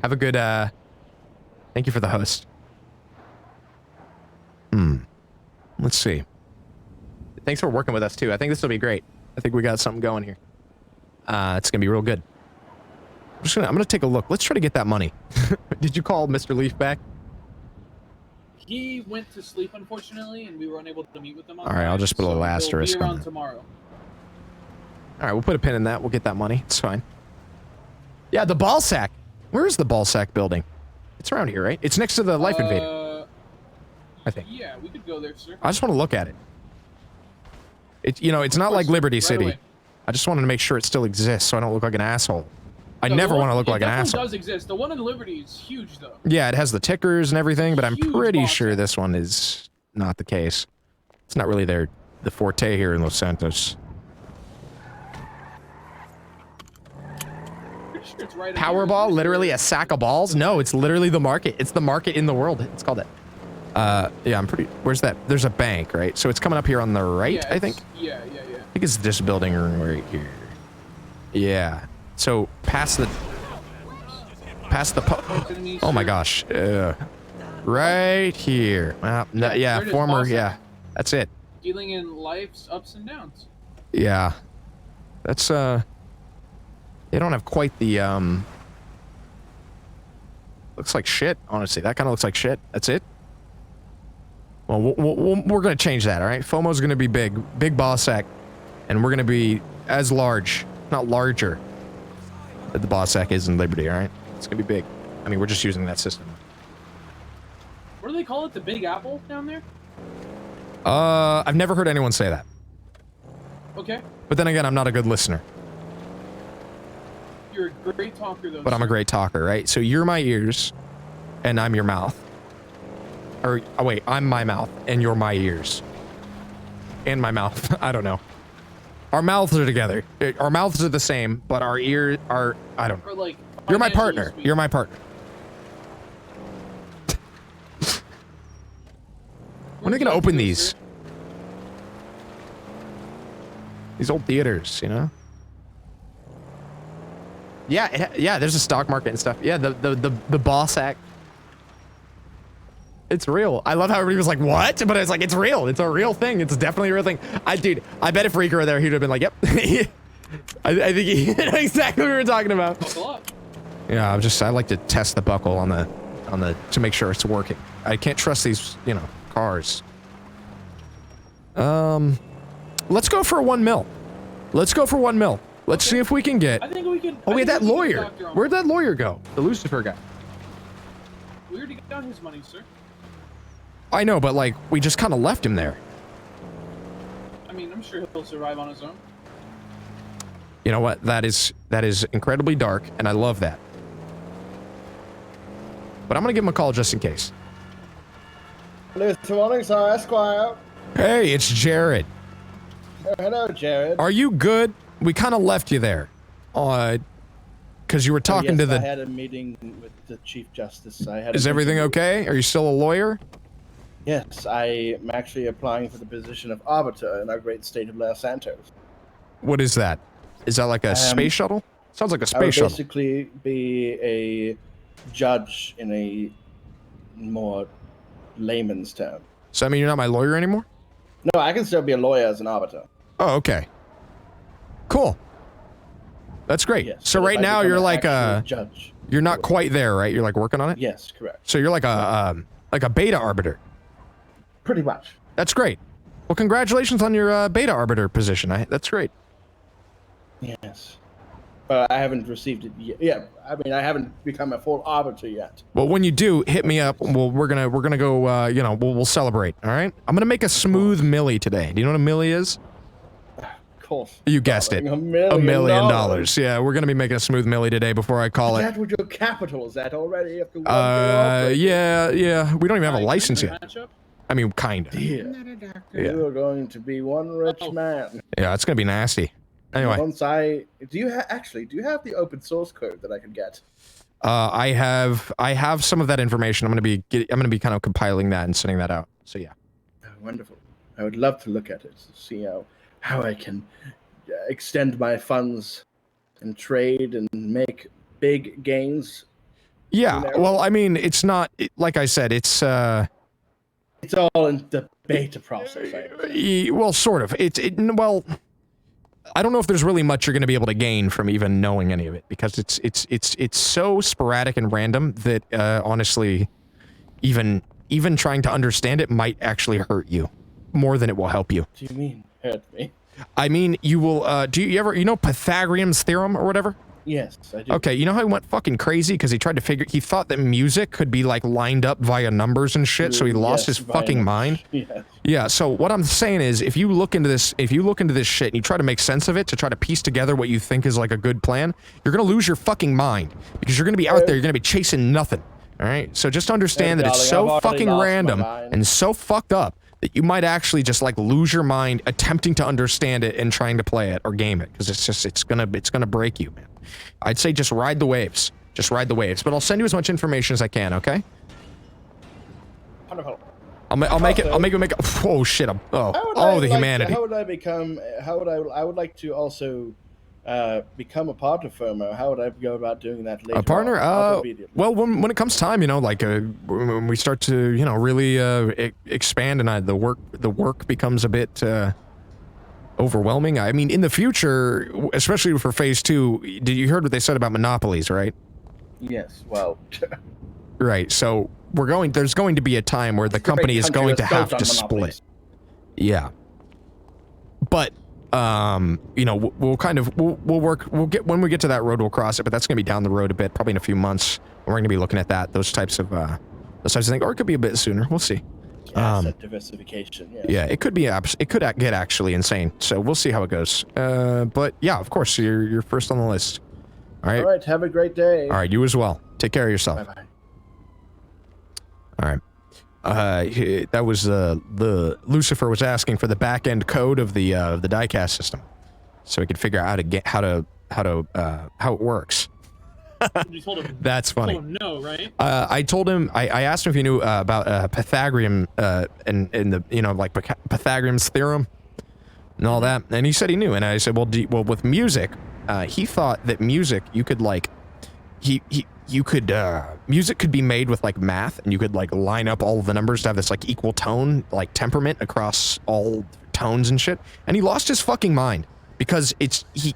Have a good, thank you for the host. Let's see. Thanks for working with us, too. I think this will be great. I think we got something going here. It's gonna be real good. I'm gonna take a look. Let's try to get that money. Did you call Mr. Leaf back? He went to sleep, unfortunately, and we were unable to meet with him. All right, I'll just put a little asterisk on that. Tomorrow. All right, we'll put a pin in that. We'll get that money. It's fine. Yeah, the ball sack. Where is the ball sack building? It's around here, right? It's next to the Life Invader. I think. Yeah, we could go there, sir. I just want to look at it. It's not like Liberty City. Away. I just wanted to make sure it still exists so I don't look like an asshole. I never want to look like an asshole. It does exist. The one in Liberty is huge, though. Yeah, it has the tickers and everything, but I'm Huge pretty box sure set. this one is not the case. It's not really the forte here in Los Santos. Pretty sure it's right Powerball, literally a sack of balls? No, it's literally the market. It's the market in the world. It's called that. Yeah, I'm pretty... Where's that? There's a bank, right? So it's coming up here on the right, Yeah, I think? Yeah. I think it's this building right here. Yeah. So past the oh my gosh. Right here. No, yeah, former, yeah. That's it. Dealing in life's ups and downs. Yeah. That's they don't have quite the looks like shit, honestly. That kind of looks like shit. That's it. Well, we're going to change that, all right? FOMO's going to be big boss sack, and we're going to be as large, not larger, that the boss sack is in Liberty, all right? It's going to be big. I mean, we're just using that system. What do they call it? The Big Apple down there? I've never heard anyone say that. Okay. But then again, I'm not a good listener. You're a great talker, though. But I'm a great talker, right? So you're my ears, and I'm your mouth. Or, oh wait, I'm my mouth, and you're my ears. And my mouth. I don't know. Our mouths are together. Our mouths are the same, but our ears are... I don't know. Or like, you're my partner. You're my partner. When are they going to open these? These old theaters, you know? Yeah, there's a stock market and stuff. Yeah, the boss act. It's real. I love how everybody was like, what? But it's like, it's real. It's a real thing. It's definitely a real thing. Dude, I bet if Reeker were there, he'd have been like, yep. I think he knew exactly what we were talking about. Buckle up. Yeah, I like to test the buckle on the, to make sure it's working. I can't trust these, cars. Let's go for 1 mil. Let's go for 1 mil. Let's see if we can get... I think we can... Oh, we had that lawyer. Where'd that lawyer go? The Lucifer guy. We already got his money, sir. I know, but like, we just kind of left him there. I mean, I'm sure he'll survive on his own. You know what? That is incredibly dark, and I love that. But I'm gonna give him a call just in case. Good morning, sir, Esquire. Hey, it's Jared. Oh, hello, Jared. Are you good? We kind of left you there. Because you were talking to the... I had a meeting with the Chief Justice. Is everything okay? Are you still a lawyer? Yes, I'm actually applying for the position of arbiter in our great state of Los Santos. What is that? Is that like a space shuttle? Sounds like a space shuttle. I would basically be a judge in a more layman's term. So I mean, you're not my lawyer anymore? No, I can still be a lawyer as an arbiter. Oh, okay. Cool. That's great. Yes, so right now you're like a judge. You're not quite there, right? You're like working on it? Yes, correct. So you're like a beta arbiter. Pretty much. That's great. Well, congratulations on your beta arbiter position. That's great. Yes. But I haven't received it yet. Yeah, I mean, I haven't become a full arbiter yet. Well, when you do, hit me up. Well, we're gonna go. We'll celebrate. All right. I'm gonna make a smooth millie today. Do you know what a millie is? Of course. You guessed it. $1 million. Yeah, we're gonna be making a smooth millie today before I call it. Is that what your capital is at already? Yeah. We don't even have a license yet. I mean, kinda. Yeah. You're going to be one rich man. Yeah, it's gonna be nasty. Anyway. Once do you have the open source code that I can get? I have some of that information. I'm gonna be kind of compiling that and sending that out. So yeah. Oh, wonderful. I would love to look at it to see how I can extend my funds and trade and make big gains Yeah, You know? well, I mean, it's not, like I said, it's all in the beta process. well, sort of. Well, I don't know if there's really much you're going to be able to gain from even knowing any of it, because it's so sporadic and random that, honestly, even trying to understand it might actually hurt you more than it will help you. What do you mean, hurt me? I mean, you will, do you ever, you know Pythagorean's theorem or whatever? Yes, I do. Okay, you know how he went fucking crazy because he tried to figure, he thought that music could be like lined up via numbers and shit, so he lost his fucking mind? Yeah. Yeah, so what I'm saying is, if you look into this shit and you try to make sense of it, to try to piece together what you think is like a good plan, you're gonna lose your fucking mind, because you're gonna be out there, you're gonna be chasing nothing, alright? So just understand that it's so fucking random and so fucked up that you might actually just like lose your mind attempting to understand it and trying to play it or game it, because it's gonna break you, man. I'd say just ride the waves. Just ride the waves. But I'll send you as much information as I can, okay? Wonderful. I'll make it. Oh shit! The humanity. How would I become? I would like to also become a partner firm. How would I go about doing that later? A partner? Well, when it comes time, you know, like when we start to, you know, really expand and the work becomes a bit overwhelming. I mean, in the future, especially for phase 2, did you heard what they said about monopolies, right? Yes. Well. Right. So there's going to be a time where the company is going to have to split. Yeah. But you know, we'll get, when we get to that road, we'll cross it, but that's going to be down the road a bit, probably in a few months. We're going to be looking at those types of things, or it could be a bit sooner. We'll see. Diversification. Yes. Yeah, it could get actually insane. So we'll see how it goes. But yeah, of course, you're first on the list. All right. All right. Have a great day. All right. You as well. Take care of yourself. Bye-bye. All right. That was the Lucifer was asking for the back end code of the diecast system, so we could figure out how it works. You told him. That's funny. Told him no, right? I told him. I asked him if he knew about Pythagorean and the, you know, like Pythagorean's theorem and all that, and he said he knew. And I said, well, with music, he thought that music you could like music could be made with like math, and you could like line up all of the numbers to have this like equal tone, like temperament across all tones and shit. And he lost his fucking mind because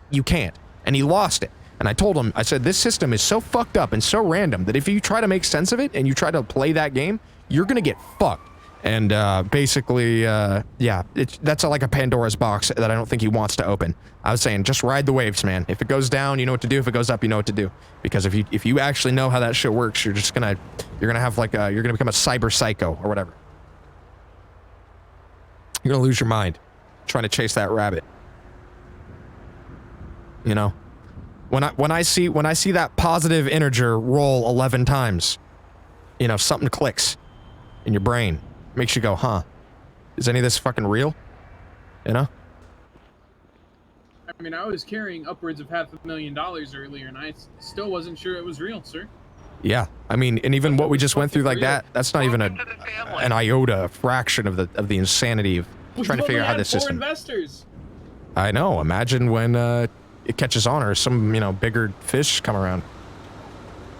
you can't, and he lost it. And I told him, I said, this system is so fucked up and so random that if you try to make sense of it and you try to play that game, you're gonna get fucked. And basically, yeah, that's like a Pandora's box that I don't think he wants to open. I was saying, just ride the waves, man. If it goes down, you know what to do. If it goes up, you know what to do. Because if you actually know how that shit works, you're gonna have like you're gonna become a cyber psycho or whatever. You're gonna lose your mind trying to chase that rabbit. You know, when I see that positive integer roll 11 times, you know, something clicks in your brain. Makes you go, huh? Is any of this fucking real? You know? I mean, I was carrying upwards of $500,000 earlier, and I still wasn't sure it was real, sir. Yeah, I mean, and even what we just went through like that's not even an iota fraction of the insanity of trying to figure out how this system. Investors. I know. Imagine when it catches on, or some, you know, bigger fish come around.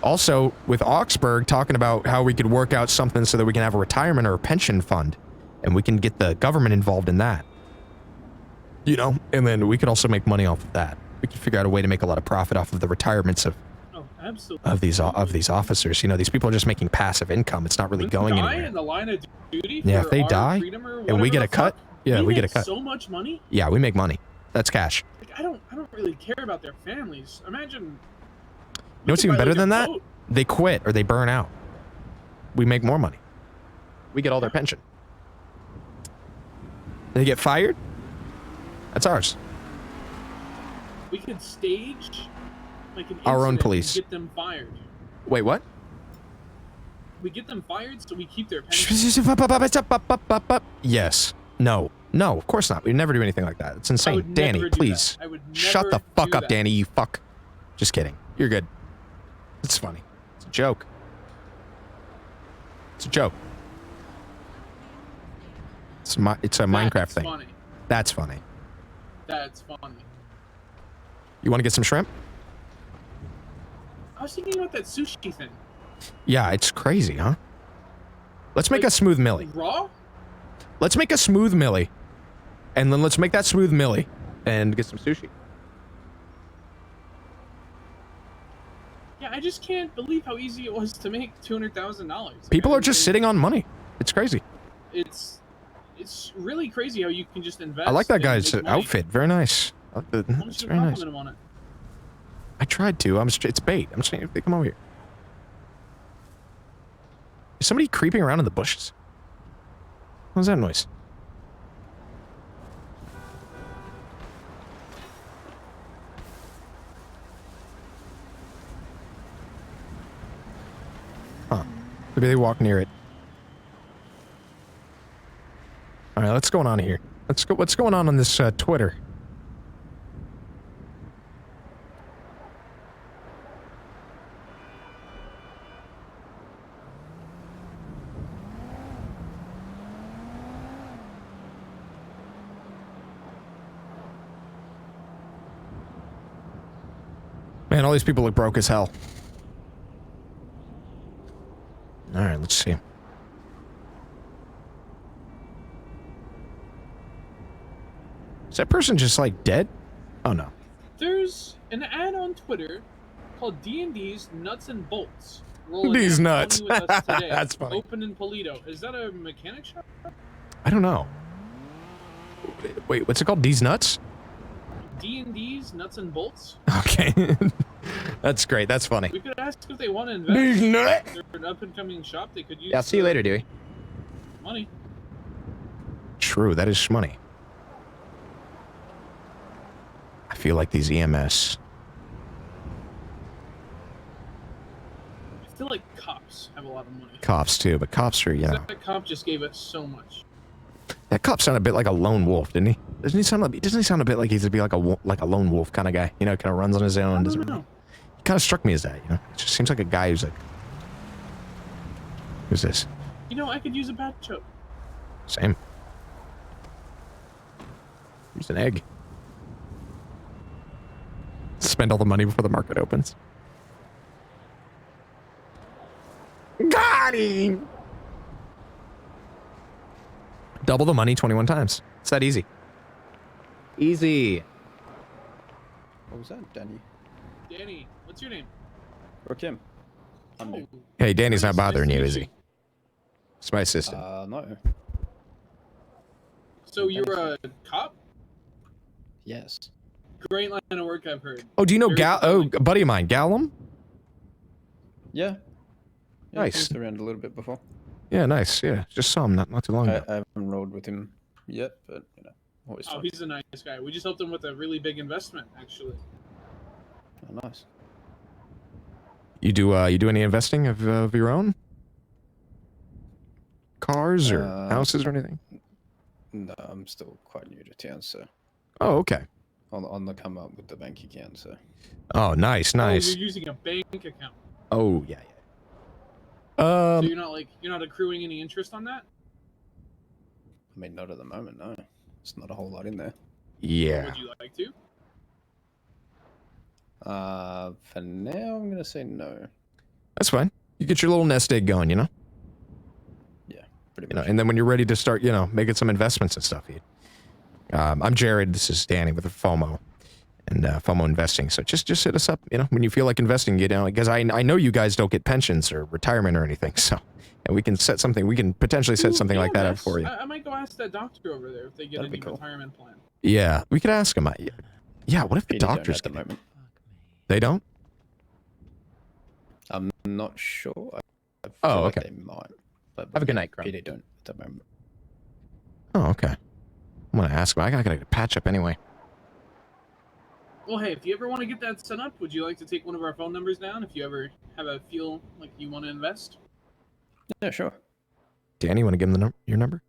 Also, with Augsburg talking about how we could work out something so that we can have a retirement or a pension fund, and we can get the government involved in that. You know, and then we could also make money off of that. We could figure out a way to make a lot of profit off of the retirements of these officers. You know, these people are just making passive income. It's not really going anywhere. In the line of duty yeah, if they die and we get a cut, yeah, we get a cut. So much money. Yeah, we make money. That's cash. Like, I don't really care about their families. Imagine. You know what's even better than that? They quit or they burn out. We make more money. We get all their pension. They get fired? That's ours. We could stage like an our own police. And get them fired. Wait, what? We get them fired so we keep their pension. Yes. No. No, of course not. We'd never do anything like that. It's insane. Danny, please. Shut the fuck up, Danny, you fuck. Just kidding. You're good. It's funny. It's a joke. It's a joke. It's a Minecraft thing. Funny. That's funny. That's funny. You want to get some shrimp? I was thinking about that sushi thing. Yeah, it's crazy, huh? Let's make a smooth millie. Raw? Let's make a smooth millie. And then let's make that smooth millie and get some sushi. Yeah, I just can't believe how easy it was to make $200,000. People are just sitting on money. It's crazy. It's really crazy how you can just invest. I like that and guy's make money. outfit. Very nice. Why don't you It's very nice. compliment him on it? I tried to. It's bait. I'm saying, come over here. Is somebody creeping around in the bushes? What was that noise? Huh. Maybe they walk near it. All right, what's going on here? Let's go. What's going on this Twitter? Man, all these people look broke as hell. All right, let's see. Is that person just like dead? Oh no. There's an ad on Twitter called D&D's Nuts and Bolts. These nuts. With us today. That's funny. Open in Polito. Is that a mechanic shop? I don't know. Wait, what's it called? These nuts? D&D's Nuts and Bolts? Okay. That's great. That's funny. We could ask if they want to invest. These nuts. They're an up-and-coming shop. They could use. Yeah, I'll see you later, Dewey. Money. True, that is shmoney. I feel like these EMS. I feel like cops have a lot of money. Cops too, but cops are, you know. That cop just gave us so much. That cop sounded a bit like a lone wolf, didn't he? Doesn't he sound a bit like he's to be like a lone wolf kind of guy? You know, kind of runs on his own. I Doesn't don't know. really. He kind of struck me as that, you know. It just seems like a guy who's like. Who's this? You know, I could use a patch up. Same. Use an egg. Spend all the money before the market opens. Got him! Double the money 21 times. It's that easy. Easy. What was that, Danny? Danny, what's your name? Or Kim? I'm new. Hey, Danny's not Nice bothering to you, meet is he? It's my assistant. No. So you're a cop? Yes. Great line of work, I've heard. Oh, do you know Very a buddy of mine, Gallum? Yeah. Nice. I've around a little bit before. Yeah, nice. Yeah, just saw him not too long ago. I haven't rolled with him yet, but, you know, always Oh, fun. he's a nice guy. We just helped him with a really big investment, actually. Oh, nice. You do any investing of your own? Cars or houses or anything? No, I'm still quite new to town, so Oh, okay. on the come up with the bank account, so. Oh, nice, nice. Oh, you're using a bank account. Oh, yeah, yeah. So you're not accruing any interest on that? I mean, not at the moment, no. It's not a whole lot in there. Yeah. Would you like to? For now, I'm gonna say no. That's fine. You get your little nest egg going, you know? Yeah, pretty You know, much. and then when you're ready to start, you know, making some investments and stuff, I'm Jared. This is Danny with FOMO and FOMO Investing. So just hit us up, you know, when you feel like investing, you know, because I know you guys don't get pensions or retirement or anything. So, and we can set something, we can potentially set something like that up for you. I might go ask that doctor over there if they get That'd be any cool. retirement plan. Yeah, we could ask them. Yeah, what if the Really don't doctors at the get it? moment. They don't? I'm not sure. I feel Oh, like okay. they might. But Have a good night, Grump. Really don't at the moment. Oh, okay. I'm gonna ask them. I gotta get a patch up anyway. Well, hey, if you ever want to get that set up, would you like to take one of our phone numbers down if you ever have a feel like you want to invest? Yeah, sure. Danny, you want to give them your number?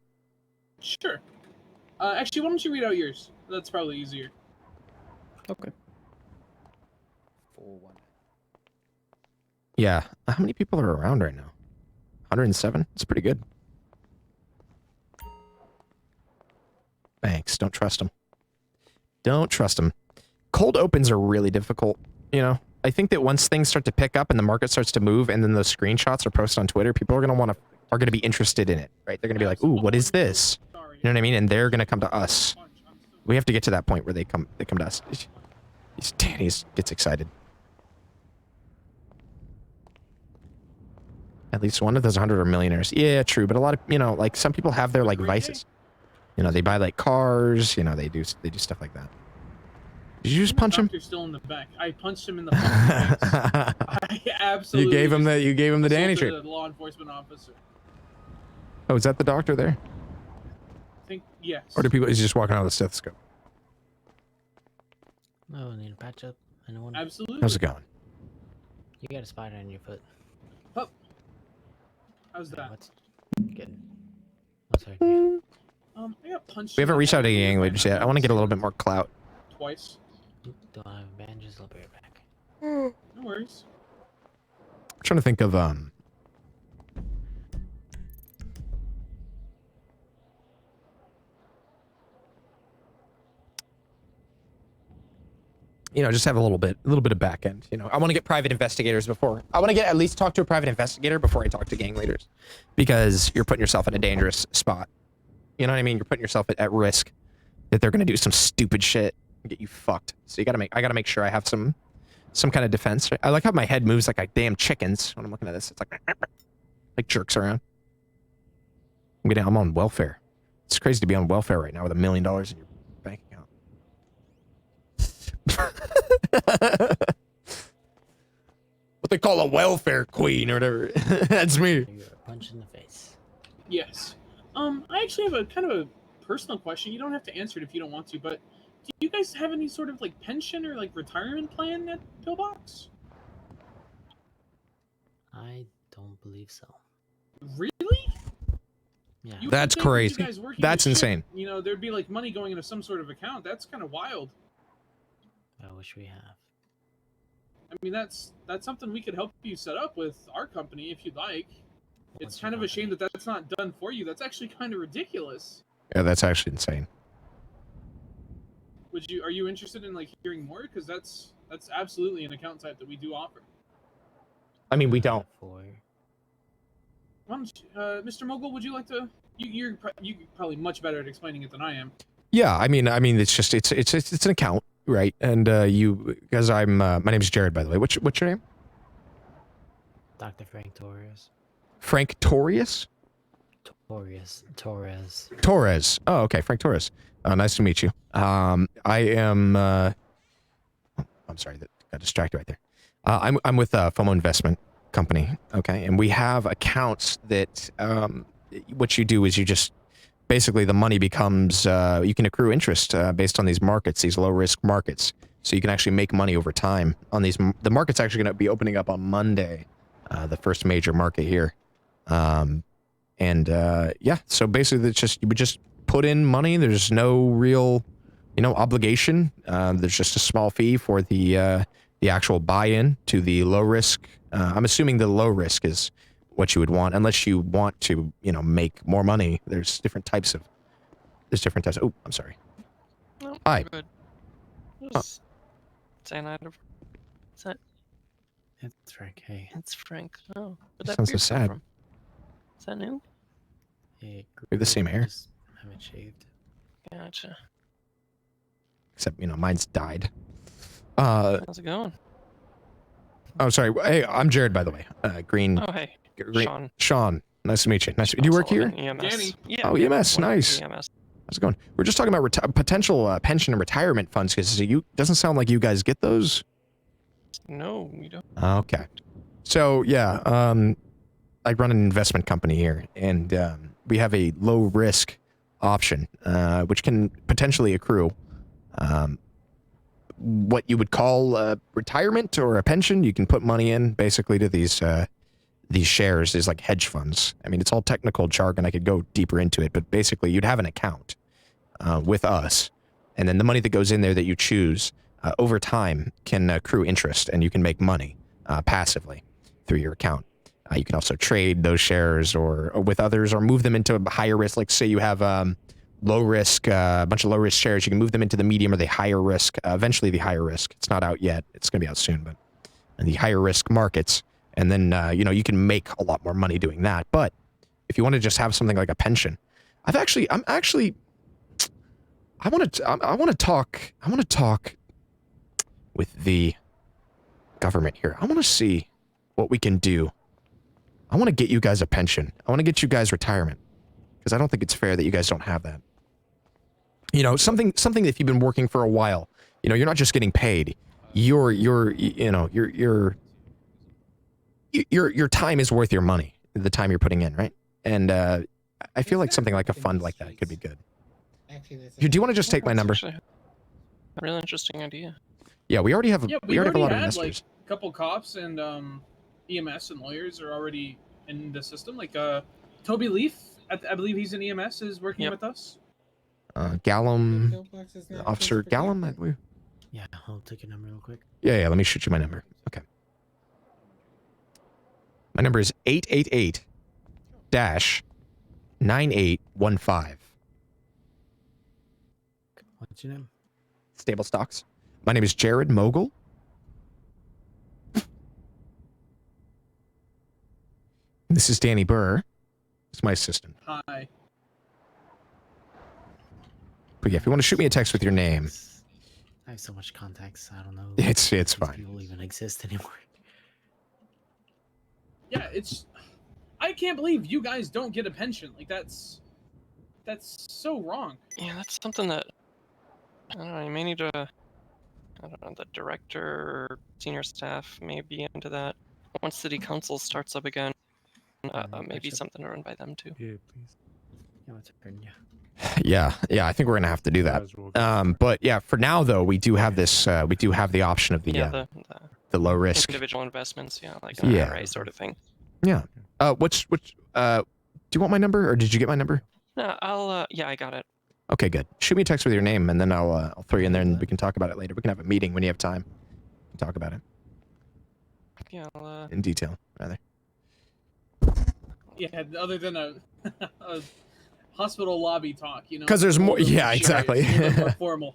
Sure. Actually, why don't you read out yours? That's probably easier. Okay. 4-1. Yeah. How many people are around right now? 107? It's pretty good. Thanks. Don't trust them. Don't trust them. Cold opens are really difficult, you know? I think that once things start to pick up and the market starts to move, and then those screenshots are posted on Twitter, people are gonna be interested in it, right? They're gonna be like, "Ooh, what is this?" You know what I mean? And they're gonna come to us. We have to get to that point where they come to us. Danny gets excited. At least one of those 100 are millionaires. Yeah, true. But a lot of, like some people have their like vices. They buy like cars. They do stuff like that. Did you just punch him? You're still in the back. I punched him in the face. I absolutely. You gave him the Danny treat. The law enforcement officer. Oh, is that the doctor there? I think yes. Or is he just walking out with a stethoscope? No, I need to patch up. Anyone? Absolutely. How's it going? You got a spider on your foot. Oh. How's that? What's good? What's hurting you? I got punched. We haven't reached out to gang leaders yet. I want to get a little bit more clout. Twice. Don't have bandages. I'll be right back. No worries. I'm trying to think of just have a little bit of back end. I want to get private investigators before. I want to at least talk to a private investigator before I talk to gang leaders, because you're putting yourself in a dangerous spot. You know what I mean? You're putting yourself at risk that they're gonna do some stupid shit and get you fucked. So I gotta make sure I have some kind of defense. I like how my head moves like a damn chicken's when I'm looking at this. It's like jerks around. I'm on welfare. It's crazy to be on welfare right now with $1 million in your bank account. What they call a welfare queen or whatever. That's me. You're a punch in the face. Yes. I actually have a kind of a personal question. You don't have to answer it if you don't want to, but do you guys have any sort of like pension or like retirement plan at Pillbox? I don't believe so. Really? Yeah. You would That's think with you crazy. guys working That's this insane. Shit, there'd be like money going into some sort of account. That's kind of wild. I wish we have. I mean, that's something we could help you set up with our company if you'd like. It's What's kind your of a shame company? that that's not done for you. That's actually kind of ridiculous. Yeah, that's actually insane. Are you interested in like hearing more? Because that's absolutely an account type that we do offer. I mean, we don't. For Why don't you, Mr. Mogul, would you like to? You're probably much better at explaining it than I am. Yeah, I mean, it's just it's an account, right? And because I'm my name's Jared, by the way. What's your name? Dr. Frank Torres. Frank Torres? Torres. Oh, okay, Frank Torres. Nice to meet you. I am. I'm sorry, that got distracted right there. I'm with FOMO Investment Company. Okay, and we have accounts that what you do is you just basically the money becomes you can accrue interest based on these markets, these low risk markets. So you can actually make money over time on these. The market's actually going to be opening up on Monday, the first major market here. Yeah, so basically it's just, you would just put in money. There's no real, obligation. There's just a small fee for the actual buy-in to the low risk. I'm assuming the low risk is what you would want, unless you want to, make more money. There's different types. Oh, I'm sorry. No, Hi. good. Saying hi to... Is that... It's Frank. Hey. It's Frank. Oh, where'd that Sounds so beard come sad. from? Is that new? Hey, We have the same hair. just haven't shaved. Gotcha. Except, mine's dyed. How's it going? Oh, sorry. Hey, I'm Jared, by the way. Green. Oh, hey. Green. Sean. Nice to meet you. Do you work here? EMS. Danny. Yeah. Oh, EMS. Work Nice. EMS. How's it going? We're just talking about potential pension and retirement funds, because doesn't sound like you guys get those. No, we don't. Okay. So yeah, I run an investment company here, and we have a low risk option, which can potentially accrue what you would call retirement or a pension. You can put money in basically to these shares, is like hedge funds. I mean, it's all technical jargon. I could go deeper into it, but basically you'd have an account with us, and then the money that goes in there that you choose over time can accrue interest, and you can make money passively through your account. You can also trade those shares or with others, or move them into a higher risk. Like say you have low risk, a bunch of low risk shares, you can move them into the medium or the higher risk. Eventually the higher risk. It's not out yet. It's going to be out soon, but the higher risk markets, and then you know, you can make a lot more money doing that. But if you want to just have something like a pension, I want to talk with the government here. I want to see what we can do. I want to get you guys a pension. I want to get you guys retirement, because I don't think it's fair that you guys don't have that. You know, something that if you've been working for a while, you know, you're not just getting paid. Your time is worth your money, the time you're putting in, right? And I feel like something like a fund like that could be good. Do you want to just take my number? Actually, a really interesting idea. Yeah, we already have. Yeah, We already have a lot of had, investors. like, a couple cops and EMS and lawyers are already in the system. Like Toby Leaf, I believe he's in EMS, is working with us. Gallum, Officer Gallum, I believe. Yeah, I'll take your number real quick. Yeah, let me shoot you my number. Okay. My number is 888-9815. What's your name? Stable stocks. My name is Jared Mogul. This is Danny Burr. It's my assistant. Hi. But yeah, if you want to shoot me a text with your name, I have so much contacts. I don't know. it's if fine. people even exist anymore. Yeah, I can't believe you guys don't get a pension. Like that's so wrong. Yeah, that's something that I don't know. You may need to. I don't know. The director or senior staff may be into that. Once city council starts up again, maybe something to run by them too. Yeah, please. Yeah, let's turn. Yeah. Yeah, I think we're gonna have to do that. But yeah, for now though, we do have this. We do have the option of the low risk individual investments. Yeah, like an IRA sort of thing. Yeah. Which do you want my number, or did you get my number? No, I'll. Yeah, I got it. Okay, good. Shoot me a text with your name, and then I'll throw you in there, and we can talk about it later. We can have a meeting when you have time. We can talk about it Yeah. in detail, rather. Yeah, other than a hospital lobby talk, you know. 'Cause there's more- A little yeah, more exactly. serious, a little more formal.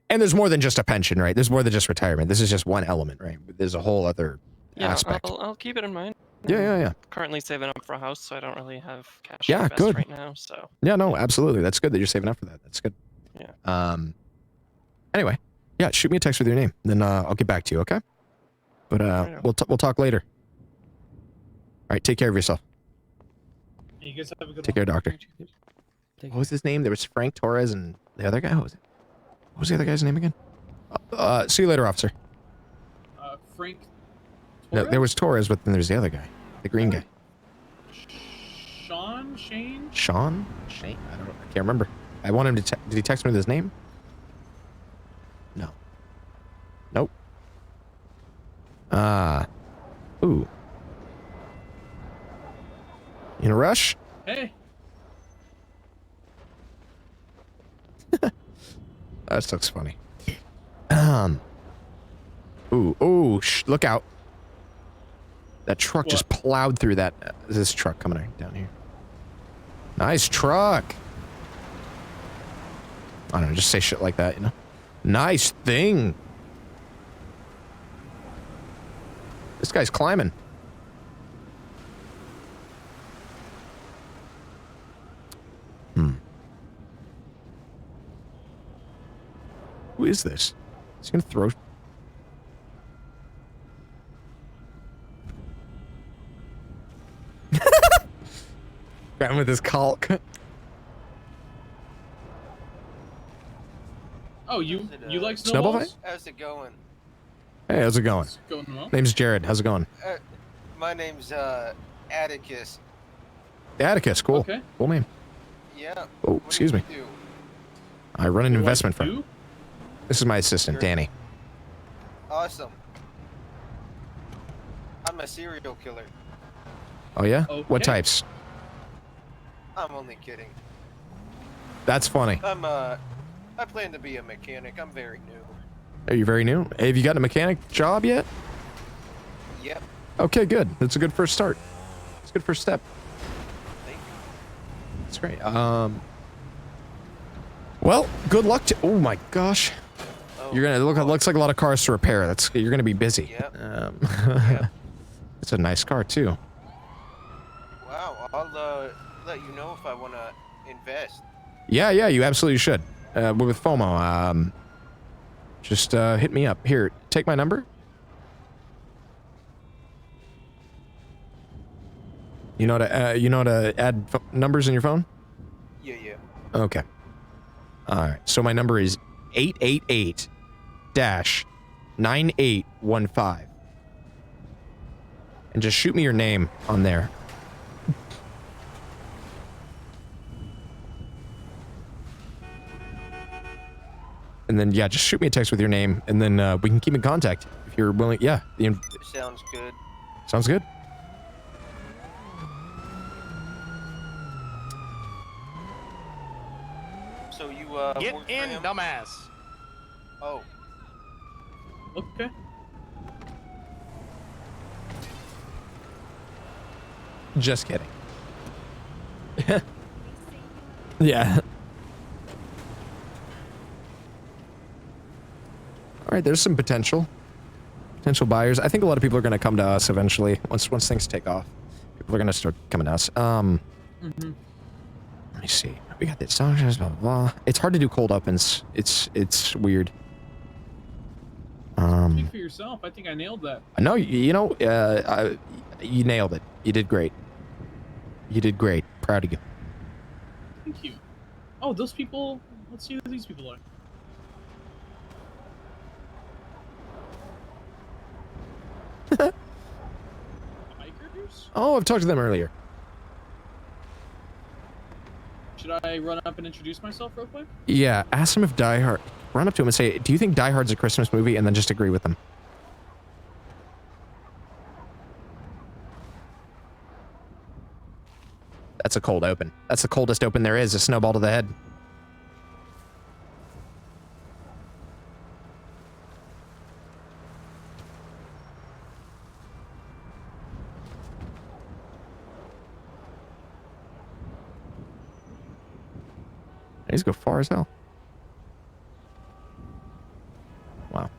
And there's more than just a pension, right? There's more than just retirement. This is just one element, right? There's a whole other aspect. I'll keep it in mind. Yeah. Currently saving up for a house, so I don't really have cash Yeah, to invest good. right now. So Yeah, no, absolutely. That's good that you're saving up for that. That's good. yeah. Anyway, yeah, shoot me a text with your name, then I'll get back to you, okay? But we'll talk later. All right, take care of yourself. You guys have a good Take one. care, doctor. What was his name? There was Frank Torres and the other guy. What was it? What was the other guy's name again? See you later, officer. Frank. No, there was Torres, but then there's the other guy, the green guy. Shane? Sean? Shane? I don't know. I can't remember. I want him to. Did he text me with his name? No. Nope. Ooh. You in a rush? Hey. That looks funny. Ooh, look out. That truck just plowed through that. This truck coming down here. Nice truck. I don't know, just say shit like that, you know? Nice thing. This guy's climbing. Who is this? Is he gonna throw? Grab him with his caulk. Oh, you like Snowball snowballs? fight? How's it going? Hey, how's it going? It's going well. Name's Jared. How's it going? My name's Atticus. Atticus. Cool. Okay. Cool name. Yeah. Oh, What excuse do me. you do? I run an What do investment I firm. do? This is my assistant, Sure. Danny. Awesome. I'm a serial killer. Oh yeah? What Okay. types? I'm only kidding. That's funny. I plan to be a mechanic. I'm very new. Are you very new? Have you got a mechanic job yet? Yep. Okay, good. That's a good first start. It's a good first step. Thank you. That's great. Well, good luck to. Oh my gosh. Oh You're gonna looks like a lot of cars to repair. You're gonna be busy. Yep. Yep. It's a nice car too. Wow, I'll let you know if I want to invest. Yeah, you absolutely should. With FOMO, just hit me up. Here, take my number. You know how to add numbers in your phone? Yeah. Okay. All right. So my number is 888-9815. And just shoot me your name on there. And then, yeah, just shoot me a text with your name, and then we can keep in contact if you're willing. Yeah. Sounds good. Sounds good. So you Get work for in, him? dumbass. Oh, Okay. Just kidding. Yeah. All right, there's some potential buyers. I think a lot of people are going to come to us eventually once things take off. People are going to start coming to us. Let me see. We got this song, blah, blah, blah. It's hard to do cold opens. It's weird. Speak for yourself. I think I nailed that. No, you nailed it. You did great. You did great. Proud of you. Thank you. Oh, those people. Let's see who these people are. Bikers? Oh, I've talked to them earlier. Should I run up and introduce myself real quick? Yeah, ask them if Die Hard... Run up to them and say, do you think Die Hard's a Christmas movie? And then just agree with them. That's a cold open. That's the coldest open there is. A snowball to the head. These go far as hell. Wow.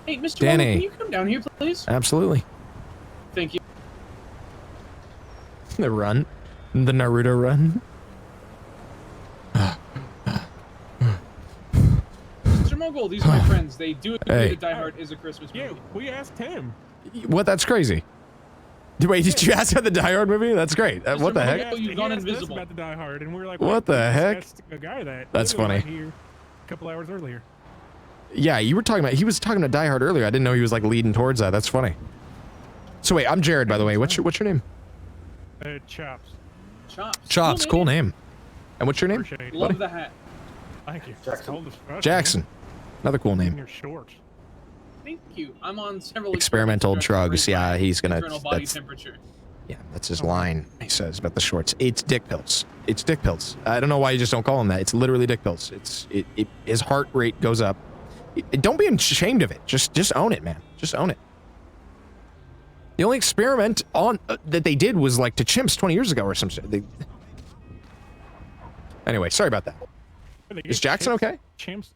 Hey, Mr. Danny. Mogul, can you come down here, please? Absolutely. Thank you. The run. The Naruto run. Mr. Mogul, these are my friends. They do agree Hey. that Die Hard is a Christmas movie. Yeah, we asked him. What? That's crazy. Wait, did you ask about the Die Hard movie? That's great. What the heck? Mogul, you've gone He asked us invisible. about the Die Hard, and we were like, What wait, the we just heck? asked a guy that. That's literally funny. right here a couple hours earlier. Yeah, you were talking about... He was talking to Die Hard earlier. I didn't know he was, like, leading towards that. That's funny. So, wait, I'm Jared, by the way. What's your name? Chops. Chops. Chops. Cool name. And what's your name? Appreciate it. Love buddy? the hat. Thank you. Jackson. Cold as fuck, Jackson. man. Another cool In name. your shorts. Thank you. I'm on several Experimental experiments to drugs. raise Yeah, my he's gonna... internal body That's, temperature. yeah, that's his line. He says about the shorts. It's dick pills. It's dick pills. I don't know why you just don't call him that. It's literally dick pills. His heart rate goes up. Don't be ashamed of it. Just own it, man. Just own it. The only experiment on that they did was like to chimps 20 years ago or some shit. Anyway, sorry about that. Is Jackson okay? Chimps,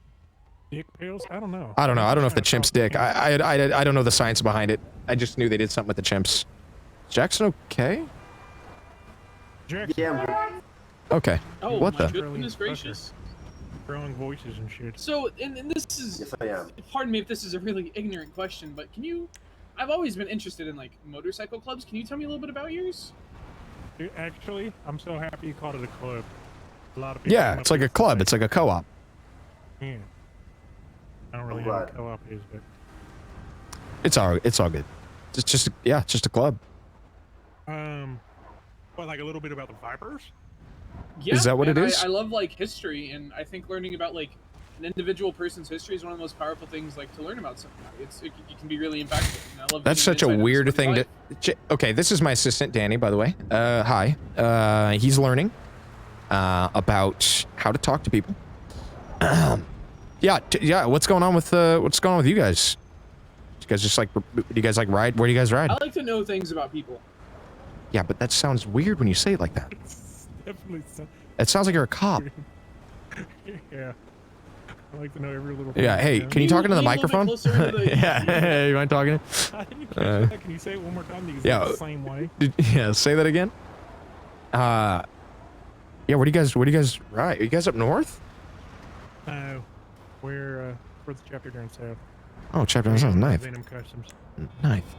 dick pills? I don't know. I don't know. I don't know if the chimp's dick. I don't know the science behind it. I just knew they did something with the chimps. Is Jackson okay? Jackson, Yeah, Okay. Oh, What my the? goodness gracious. growing voices and shit. So, and this is... yes, I am. Pardon me if this is a really ignorant question, but can you... I've always been interested in, like, motorcycle clubs. Can you tell me a little bit about yours? Dude, actually, I'm so happy you called it a club. A lot of people Yeah, come it's up like a with club. It's like a co-op. Yeah. I don't really I'm know what glad. co-op is, but It's all good. It's just yeah, it's just a club. what, like a little bit about the Vipers? Yeah, Is that what and it is? I love, like, history, and I think learning about, like, an individual person's history is one of the most powerful things, like, to learn about something. It can be really impactable. And I love That's getting such a insight into weird thing somebody's to... life. Okay, this is my assistant, Danny, by the way. Hi. He's learning about how to talk to people. Yeah, yeah. What's going on with you guys? Do you guys just like? Do you guys like ride? Where do you guys ride? I like to know things about people. Yeah, but that sounds weird when you say it like that. Definitely. It sounds like you're a cop. Yeah. I like to know every little. Yeah. thing, Hey, you know? can you talk into the Lean a little bit microphone? closer into the- Yeah. You mind talking? I didn't catch that. Can you say it one more time? Because Yeah. it's the same way. Yeah. Say that again. Yeah. Where do you guys ride? Are you guys up north? No. We're the chapter down south. Oh, chapter 9. Ninth. Venom Customs. Ninth.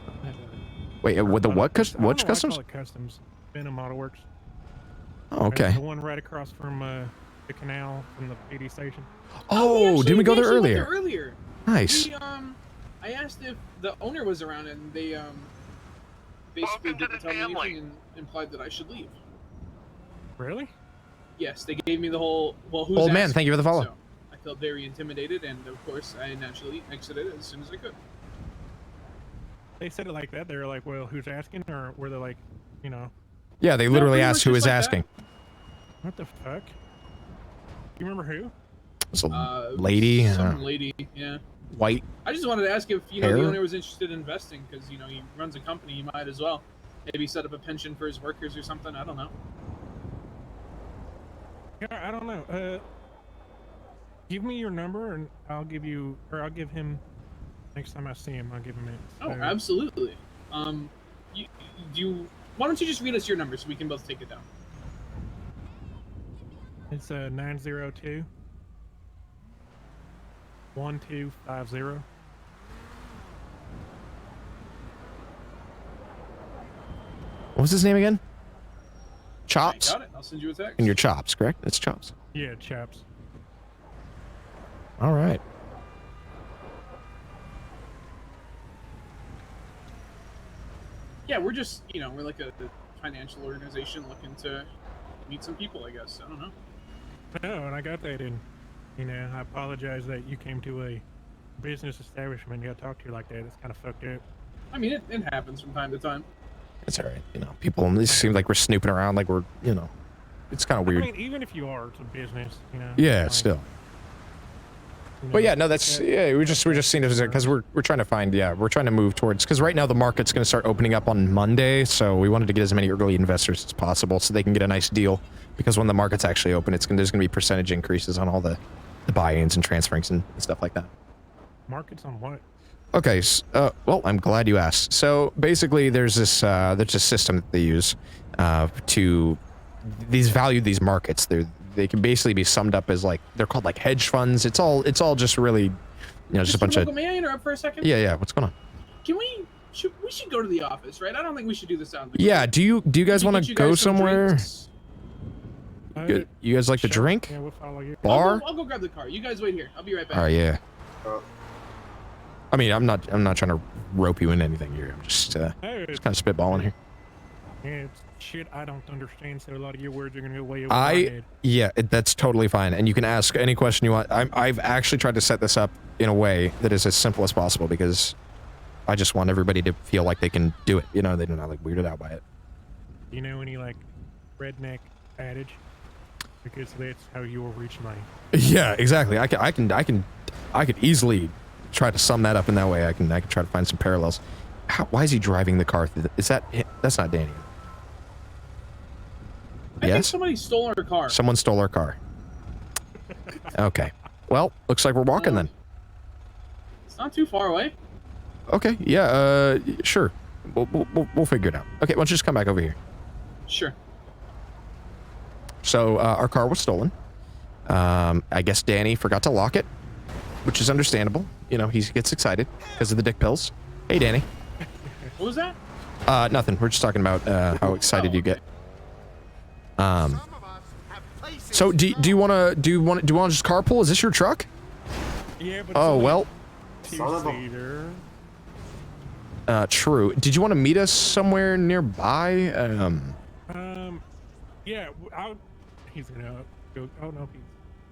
Wait, with the what? I don't know why I Customs? call it Customs. Venom Auto Works. Oh, okay. The one right across from the canal from the PD station. Oh, didn't we go there actually went earlier? earlier. Nice. We, I asked if the owner was around, and they basically didn't tell me anything and implied that I should leave. Really? Yes, they gave me the whole who's Old man, asking? thank you for the follow. So I felt very intimidated, and of course, I naturally exited as soon as I could. They said it like that. They were like, "Well, who's asking?" Or were they like, you know, Yeah, they No, literally pretty asked much who just is like that. asking. "What the fuck?" You remember who? It's a lady, Some lady, yeah. white. I just wanted to ask if the Hair? owner was interested in investing, because he runs a company. He might as well maybe set up a pension for his workers or something. I don't know. Yeah, I don't know. Give me your number and I'll give him. Next time I see him, I'll give him it. Oh, So, absolutely. Why don't you just read us your number so we can both take it down? It's 902 1250. What was his name again? Chops? I got it. I'll send you a text. And your chops, correct? It's chops. Yeah, chaps. All right. Yeah, we're just, we're like a financial organization looking to meet some people, I guess. I don't know. No, and I got that in. I apologize that you came to a business establishment and got talked to you like that. It's kind of fucked up. I mean, it happens from time to time. It's all right. People, this seems like we're snooping around, like we're, it's kind of weird. I mean, even if you are, it's a business, Yeah, like, still. But yeah, no, that's we're just seeing it because we're trying to find we're trying to move towards because right now the market's going to start opening up on Monday, so we wanted to get as many early investors as possible so they can get a nice deal because when the market's actually open, there's going to be percentage increases on all the buy-ins and transferings and stuff like that. Markets on what? Okay, well, I'm glad you asked. So basically, there's a system that they use to value these markets. They can basically be summed up as they're called hedge funds. It's all just really, just a bunch Mogul, of. may I interrupt for a second? Yeah. What's going on? Can we should go to the office, right? I don't think we should do this out. Yeah. Do you guys want to go somewhere? Good. You guys like to drink? Yeah, we'll follow you. Bar? I'll go grab the car. You guys wait here. I'll be right back. Oh yeah. I mean, I'm not trying to rope you in anything here. I'm just kind of spitballing here. Yeah, it's shit I don't understand, so a lot of your words are gonna go way over my head. Yeah, that's totally fine, and you can ask any question you want. I've actually tried to set this up in a way that is as simple as possible because I just want everybody to feel like they can do it. They're not weirded out by it. You know any redneck adage? Because that's how you will reach money. Yeah, exactly. I could easily try to sum that up in that way. I can try to find some parallels. Why is he driving the car through? That's not Danny? I think Yes? somebody stole our car. Someone stole our car. Okay. Well, looks like we're walking then. It's not too far away. Okay. Yeah. Sure. We'll figure it out. Okay. Why don't you just come back over here? Sure. So our car was stolen. I guess Danny forgot to lock it, which is understandable. He gets excited because of the dick pills. Hey, Danny. What was that? Nothing. We're just talking about how excited you get. So do you want to just carpool? Is this your truck? Yeah, but Oh well. two-seater. True. Did you want to meet us somewhere nearby? Yeah, he's gonna go. Oh no,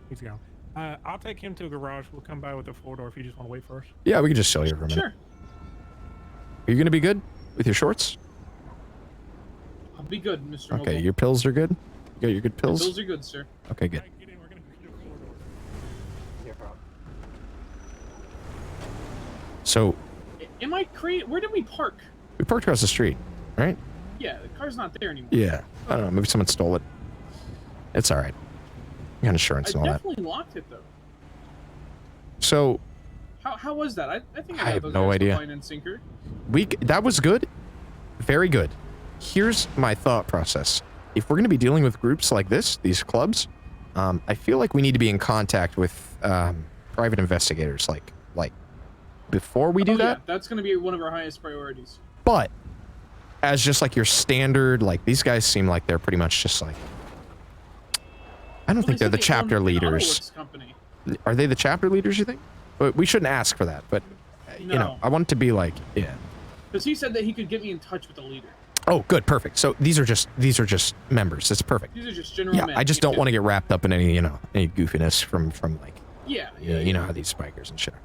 he's gone. I'll take him to the garage. We'll come by with a 4-door if you just want to wait for us. Yeah, we can just chill here for a minute. Sure. Are you gonna be good with your shorts? I'll be good, Mr. Okay, Mogul. your pills are good. You got your good pills. Pills are good, sir. Okay, good. Get in, we're gonna do a 4-door. So Am I crazy? Where did we park? we parked across the street, right? Yeah, the car's not there anymore. Yeah. I don't know. Maybe someone stole it. It's all right. You got insurance I and all that. definitely locked it though. So How was that? I think I I have got those no guys idea. to line and sinker. that was good. Very good. Here's my thought process. If we're going to be dealing with groups like this, these clubs, I feel like we need to be in contact with private investigators, like before we do that. Yeah, that's going to be one of our highest priorities. But as just like your standard, like these guys seem like they're pretty much just like, I don't think they're the chapter leaders. Are they the chapter leaders, you think? But we shouldn't ask for that, but you know, I want it to be like, yeah. Because he said that he could get me in touch with the leader. Oh, good, perfect. So these are just members. That's perfect. These are just general Yeah, men. I just don't want to get wrapped up in any, you know, any goofiness from like, Yeah. you know how these spikers and shit are.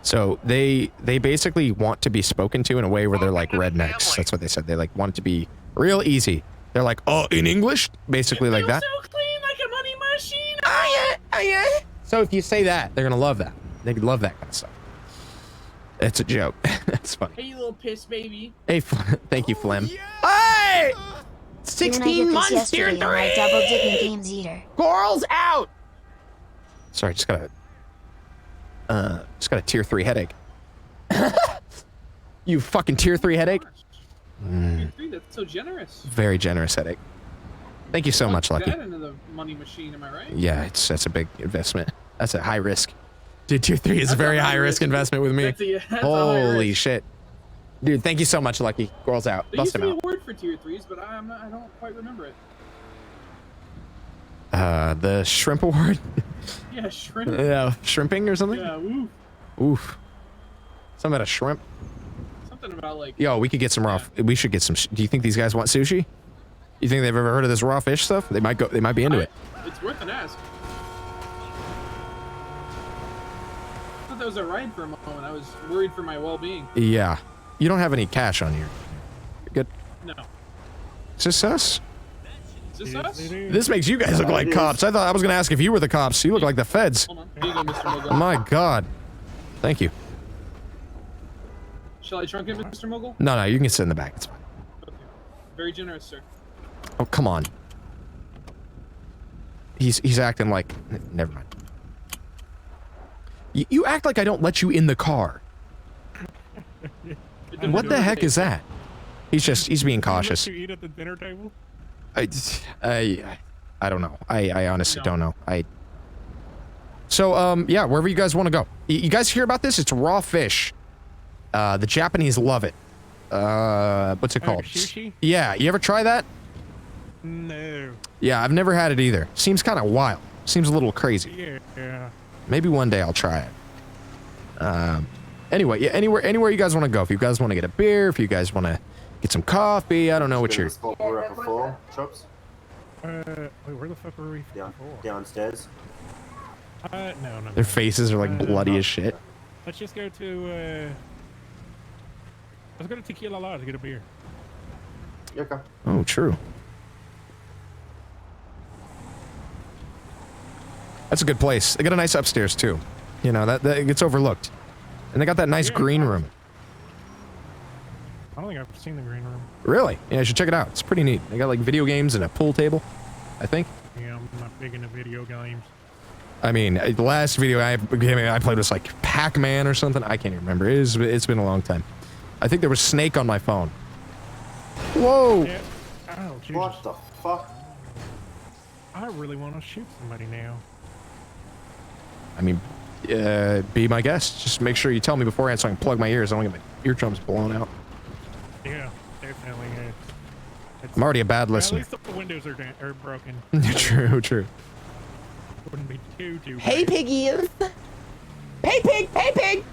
So they basically want to be spoken to in a way where they're like rednecks. That's what they said. They like want it to be real easy. They're like, oh, in English, basically like that. So clean like a money machine. Oh yeah. So if you say that, they're gonna love that. They could love that kind of stuff. It's a joke. That's funny. Hey, you little piss baby. Hey, thank you, Flem. Hey! 16 months, tier 3! Double dipping games eater. Coral's out! Sorry, just got a tier 3 headache. You fucking tier 3 headache? Tier 3, that's so generous. Very generous headache. Thank you so much, Lucky. That into the money machine, am I right? Yeah, that's a big investment. That's a high risk. Dude, tier 3 is a very high risk investment with me. That's a high Holy risk. shit. Dude, thank you so much, Lucky. Girls out. There Bust used him to be out. a word for tier 3s, but I don't quite remember it. The shrimp award? Yeah, shrimp. Yeah, shrimping or something? Yeah, oof. Oof. Something about a shrimp? Something about like. Yo, we could get some raw. We should get some. Do you think these guys want sushi? You think they've ever heard of this raw fish stuff? They might go. They might be into it. It's worth an ask. I thought that was a ride for a moment. I was worried for my well-being. Yeah. You don't have any cash on you. You're good. No. Is this us? Is this us? This makes you guys look like cops. I thought I was gonna ask if you were the cops. You look like the feds. Hold on. Here you go, Mr. Mogul. My God. Thank you. Shall I trunk it, Mr. Mogul? No, you can sit in the back. It's fine. Okay. Very generous, sir. Oh, come on. He's acting like. Never mind. You act like I don't let you in the car. What the heck is that? He's being cautious. Did you eat at the dinner table? I don't know. I honestly don't know. So yeah, wherever you guys want to go. You guys hear about this? It's raw fish. The Japanese love it. What's it called? Sushi? Yeah, you ever try that? No. Yeah, I've never had it either. Seems kind of wild. Seems a little crazy. Yeah. Maybe one day I'll try it. Anyway, yeah, anywhere you guys want to go. If you guys want to get a beer, if you guys want to get some coffee, I don't know what you're. We're up before, Chops? Wait, where the fuck were we? Downstairs. No. Their faces are like bloody as shit. Let's just go to, let's go to Tequila La to get a beer. Yeah, okay. Oh, true. That's a good place. They got a nice upstairs too. You know, that gets overlooked. And they got that nice green room. I don't think I've seen the green room. Really? Yeah, you should check it out. It's pretty neat. They got like video games and a pool table, I think. Yeah, I'm not big into video games. I mean, the last video I played was like Pac-Man or something. I can't even remember. It's been a long time. I think there was Snake on my phone. Whoa! Yeah. Oh, Jesus. What the fuck? I really want to shoot somebody now. I mean, be my guest. Just make sure you tell me beforehand so I can plug my ears. I don't get my eardrums blown out. Yeah, definitely. I'm already a bad listener. At least the windows are broken. True. Wouldn't be too Hey, bad. piggies! Hey, pig! Hey, pig!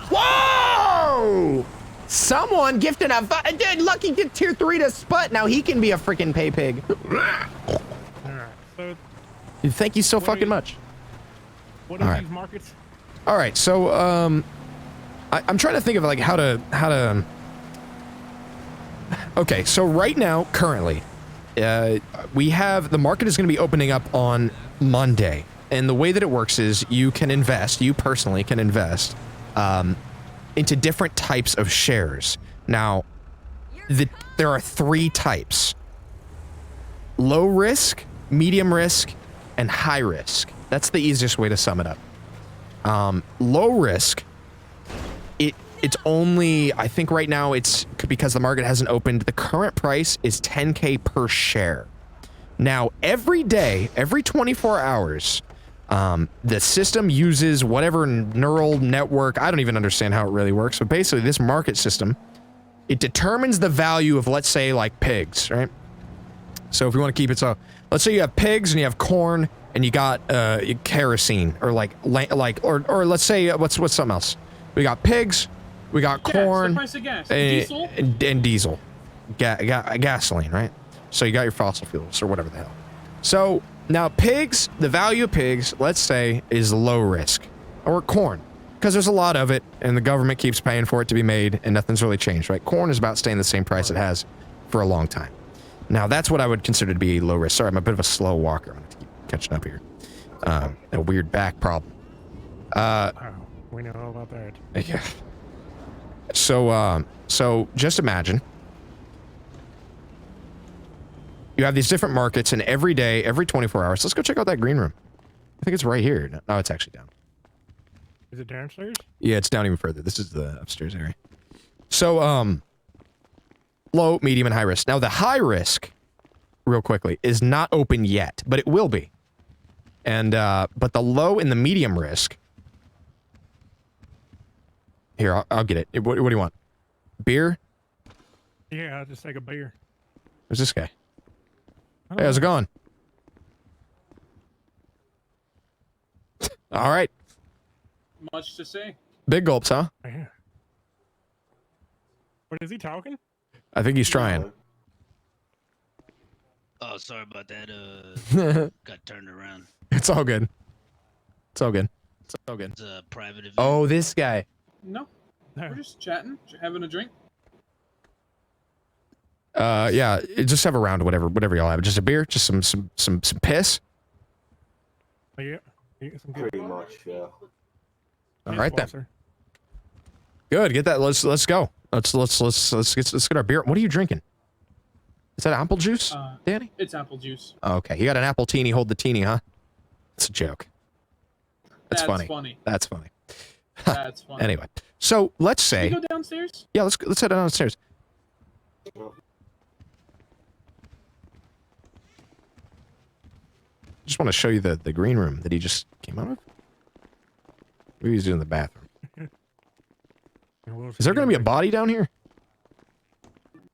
Whoa! Someone gifted a dude. Lucky get tier 3 to Sput. Now he can be a freaking pay pig. All right. So, Thank you so fucking much. what All are right. these markets? All right, so I'm trying to think of like how to. Okay, so right now, currently, we have the market is going to be opening up on Monday. And the way that it works is you can invest, you personally can invest into different types of shares. Now, there are 3 types. Low risk, medium risk, and high risk. That's the easiest way to sum it up. Low risk, it's only, I think right now it's because the market hasn't opened, the current price is 10K per share. Now, every day, every 24 hours, the system uses whatever neural network, I don't even understand how it really works, but basically this market system, it determines the value of, let's say, like pigs, right? So if we want to keep it, so let's say you have pigs and you have corn and you got kerosene or or let's say what's something else? We got pigs, we got corn, the price of gas. and diesel, gasoline, right? So you got your fossil fuels or whatever the hell. So now pigs, the value of pigs, let's say, is low risk, or corn, because there's a lot of it and the government keeps paying for it to be made and nothing's really changed, right? Corn is about staying the same price it has for a long time. Now that's what I would consider to be low risk. Sorry, I'm a bit of a slow walker. I'm gonna keep catching up here. A weird back problem. We know all about that. Yeah. So just imagine you have these different markets, and every day, every 24 hours, let's go check out that green room. I think it's right here. No, it's actually down. Is it downstairs? Yeah, it's down even further. This is the upstairs area. So, low, medium, and high risk. Now, the high risk, real quickly, is not open yet, but it will be. And, but the low and the medium risk... Here, I'll get it. What do you want? Beer? Yeah, I'll just take a beer. Who's this guy? Hey, how's it going? All right. Much to say. Big gulps, huh? Yeah. What, is he talking? I think he's trying. Oh, sorry about that. Got turned around. It's all good. It's all good. It's all good. It's a private event. Oh, this guy. No. We're just chatting, having a drink. Yeah, just have a round of whatever y'all have. Just a beer, just some piss. Oh, yeah. Pretty much, yeah. All right then. Good, get that. Let's go. Let's get our beer. What are you drinking? Is that apple juice, Danny? It's apple juice. Oh, okay, you got an apple teeny. Hold the teeny, huh? It's a joke. That's funny. That's funny. That's funny. Anyway, so let's say. Can we go downstairs? Yeah, let's head downstairs. Just want to show you the green room that he just came out of. Maybe he's in the bathroom. Is there going to be a body down here?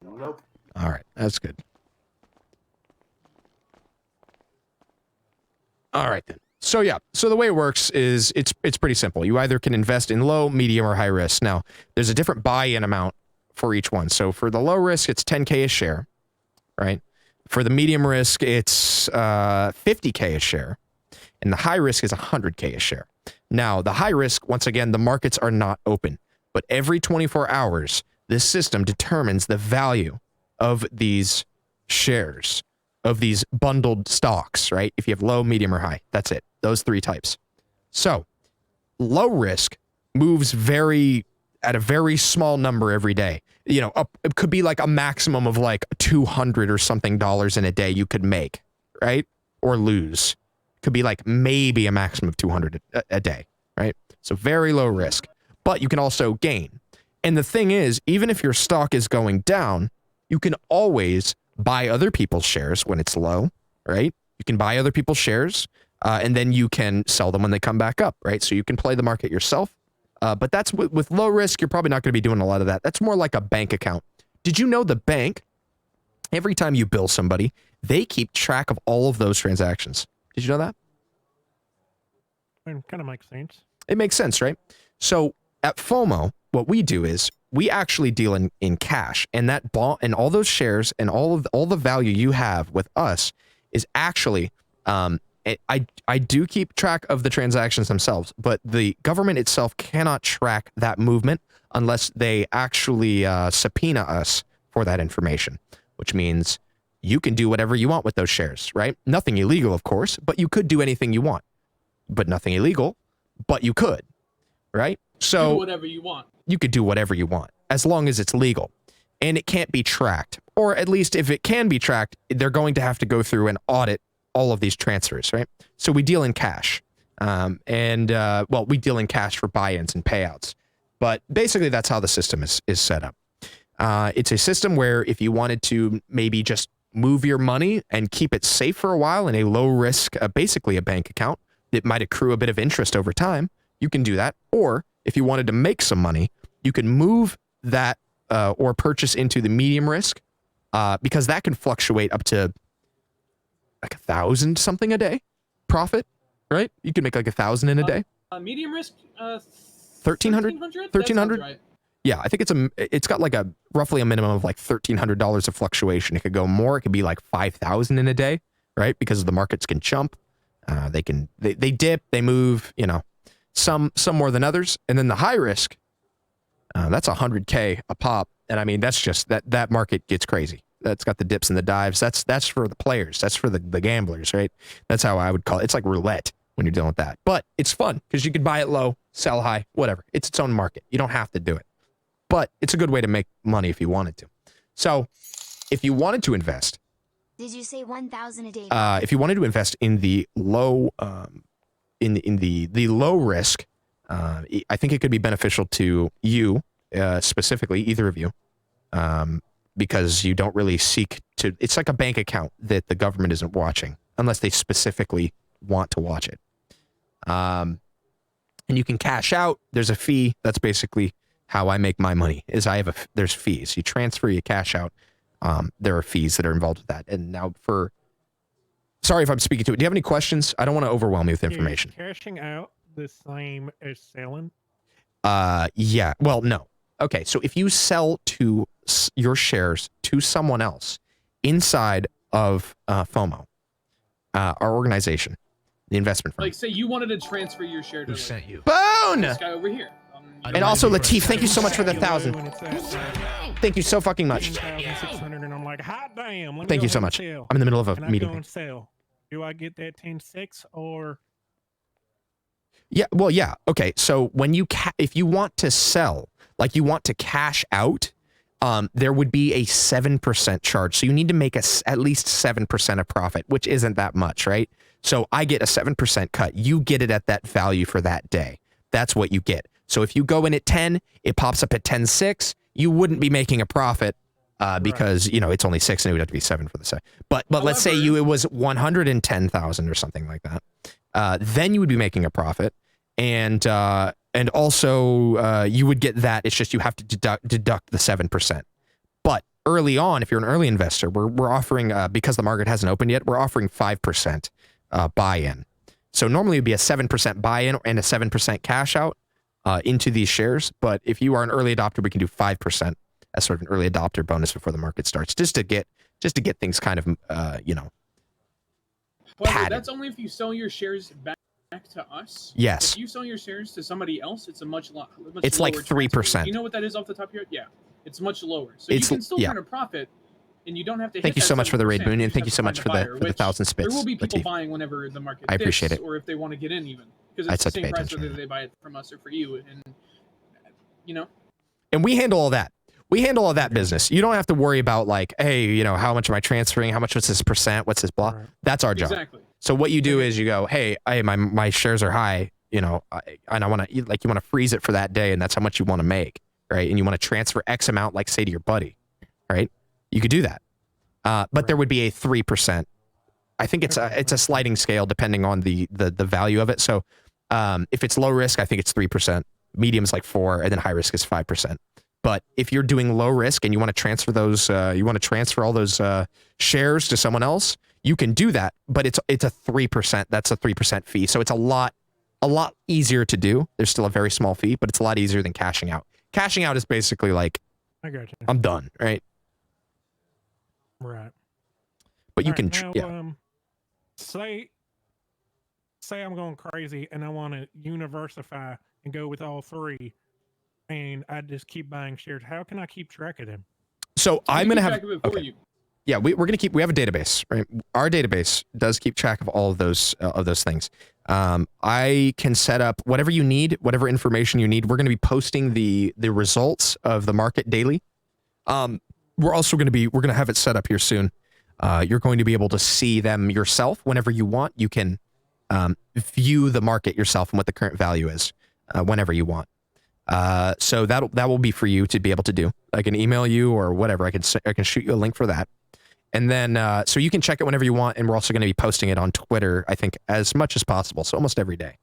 Nope. All right, that's good. All right then. So yeah, so the way it works is it's pretty simple. You either can invest in low, medium, or high risk. Now, there's a different buy-in amount for each one. So for the low risk, it's 10K a share, right? For the medium risk, it's 50K a share, and the high risk is 100K a share. Now, the high risk, once again, the markets are not open, but every 24 hours, this system determines the value of these shares, of these bundled stocks, right? If you have low, medium, or high, that's it. Those 3 types. So, low risk moves at a very small number every day. You know, it could be like a maximum of like $200 or something in a day you could make, right? Or lose. Could be like maybe a maximum of 200 a day, right? So very low risk, but you can also gain. And the thing is, even if your stock is going down, you can always buy other people's shares when it's low, right? You can buy other people's shares, and then you can sell them when they come back up, right? So you can play the market yourself. But that's with low risk, you're probably not going to be doing a lot of that. That's more like a bank account. Did you know the bank, every time you bill somebody, they keep track of all of those transactions? Did you know that? It kind of makes sense. It makes sense, right? So at FOMO, what we do is we actually deal in cash, and that bond and all those shares and all the value you have with us is actually I do keep track of the transactions themselves, but the government itself cannot track that movement unless they actually subpoena us for that information, which means you can do whatever you want with those shares, right? Nothing illegal, of course, but you could do anything you want. But nothing illegal, but you could, right? So do whatever you want. You could do whatever you want as long as it's legal, and it can't be tracked. Or at least if it can be tracked, they're going to have to go through and audit all of these transfers, right? So we deal in cash, well, we deal in cash for buy-ins and payouts, but basically that's how the system is set up. It's a system where if you wanted to maybe just move your money and keep it safe for a while in a low risk, basically a bank account that might accrue a bit of interest over time, you can do that. Or if you wanted to make some money, you can move that or purchase into the medium risk because that can fluctuate up to like 1,000 something a day profit, right? You can make like 1,000 in a day. Medium risk, 1,300? 1,300? Right. Yeah, I think it's got like roughly a minimum of like $1,300 of fluctuation. It could go more. It could be like 5,000 in a day, right? Because the markets can jump. They dip, they move, some more than others. And then the high risk, that's 100K a pop. And I mean, that's just that market gets crazy. That's got the dips and the dives. That's for the players. That's for the gamblers, right? That's how I would call it. It's like roulette when you're dealing with that. But it's fun because you could buy it low, sell high, whatever. It's its own market. You don't have to do it. But it's a good way to make money if you wanted to. So if you wanted to invest. Did you say 1,000 a day? If you wanted to invest in the low, in the low risk, I think it could be beneficial to you specifically, either of you, because you don't really seek to. It's like a bank account that the government isn't watching unless they specifically want to watch it. And you can cash out. There's a fee. That's basically how I make my money. Is there's fees. You transfer, you cash out. There are fees that are involved with that. And now sorry if I'm speaking to it. Do you have any questions? I don't want to overwhelm you with information. Is cashing out the same as selling? Yeah. Well, no. Okay. So if you sell your shares to someone else inside of FOMO, our organization, the investment firm. Like, say you wanted to transfer your share to Bone! this guy over here. And also, Latif, thank you so much for the 1,000. Thank you so fucking much. 10,600, and I'm like, hot damn. Let me Thank go you so ahead and much. sell. I'm in the middle of a And I meeting. go and sell. Do I get that 10.6 or? Yeah. Well, yeah. Okay. So when if you want to sell, like you want to cash out, there would be a 7% charge. So you need to make at least 7% of profit, which isn't that much, right? So I get a 7% cut. You get it at that value for that day. That's what you get. So if you go in at 10, it pops up at 10.6. You wouldn't be making a profit because it's only 6 and it would have to be 7 for the set. But let's say it was 110,000 or something like that. Then you would be making a profit, and also you would get that. It's just you have to deduct the 7%. But early on, if you're an early investor, we're offering because the market hasn't opened yet, we're offering 5% buy-in. So normally it'd be a 7% buy-in and a 7% cash out into these shares. But if you are an early adopter, we can do 5% as sort of an early adopter bonus before the market starts, just to get things kind of However, padded. that's only if you sell your shares back to us. Yes. If you sell your shares to somebody else, it's a much It's lower like 3%. transfer. Do you know what that is off the top of your head? Yeah, it's much lower. So you can still turn a profit, and you don't have to. Thank you so much for the raid, Moon, and thank you so much for the 1,000 spits. There will be people Latif. buying whenever the market I appreciate dips, it. or if they want to get in even, because I it's the such same pay price attention. whether they buy it from us or for you, and And we handle all that. We handle all that business. You don't have to worry about like, hey, how much am I transferring? How much was this percent? What's this blah? Right. That's our job. Exactly. So what you do is you go, hey, my shares are high, and I want to you want to freeze it for that day, and that's how much you want to make, right? And you want to transfer X amount, like say to your buddy, right? You could do that, but there would be a 3%. I think it's a sliding scale depending on the value of it. So if it's low risk, I think it's 3%. Medium is like 4%, and then high risk is 5%. But if you're doing low risk and you want to transfer all those shares to someone else, you can do that. But it's a 3%. That's a 3% fee. So it's a lot easier to do. There's still a very small fee, but it's a lot easier than cashing out. Cashing out is basically like, I got you. I'm done, right? Right. But you All can, right, now, say I'm going crazy and I want to diversify and go with all three, and I just keep buying shares. How can I keep track of them? So I'm gonna have. Okay. yeah, we're going to keep, we have a database, right? Our database does keep track of all of those things. I can set up whatever you need, whatever information you need. We're going to be posting the results of the market daily. We're also going to have it set up here soon. You're going to be able to see them yourself whenever you want. You can view the market yourself and what the current value is whenever you want. So that will be for you to be able to do. I can email you or whatever. I can shoot you a link for that. And then, so you can check it whenever you want. And we're also going to be posting it on Twitter, I think, as much as possible. So almost every day.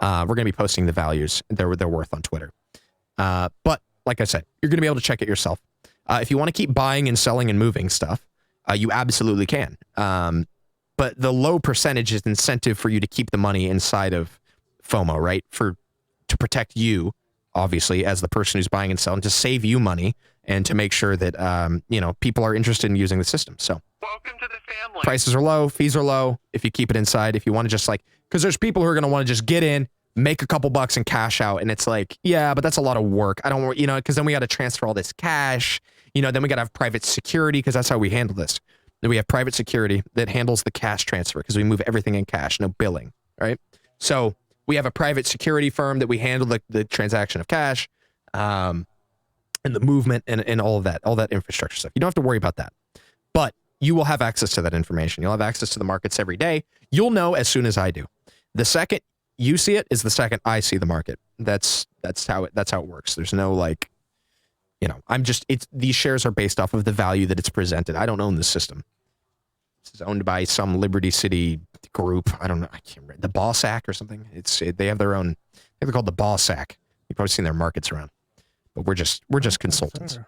We're going to be posting the values they're worth on Twitter. But like I said, you're going to be able to check it yourself. If you want to keep buying and selling and moving stuff, you absolutely can. But the low percentage is incentive for you to keep the money inside of FOMO, right? To protect you, obviously, as the person who's buying and selling, to save you money and to make sure that, people are interested in using the system. So Welcome to the family. Prices are low, fees are low. If you keep it inside, if you want to just because there's people who are going to want to just get in, make a couple bucks and cash out. And it's like, yeah, but that's a lot of work. I don't want, because then we got to transfer all this cash, then we got to have private security because that's how we handle this. Then we have private security that handles the cash transfer because we move everything in cash, no billing, right? So we have a private security firm that we handle the transaction of cash, and the movement and all that infrastructure stuff. You don't have to worry about that, but you will have access to that information. You'll have access to the markets every day. You'll know as soon as I do. The second you see it is the second I see the market. That's how it works. There's no these shares are based off of the value that it's presented. I don't own this system. This is owned by some Liberty City group. I don't know. I can't remember. The Bossack or something. They have their own. I think they're called the Bossack. You've probably seen their markets around. But we're just consultants.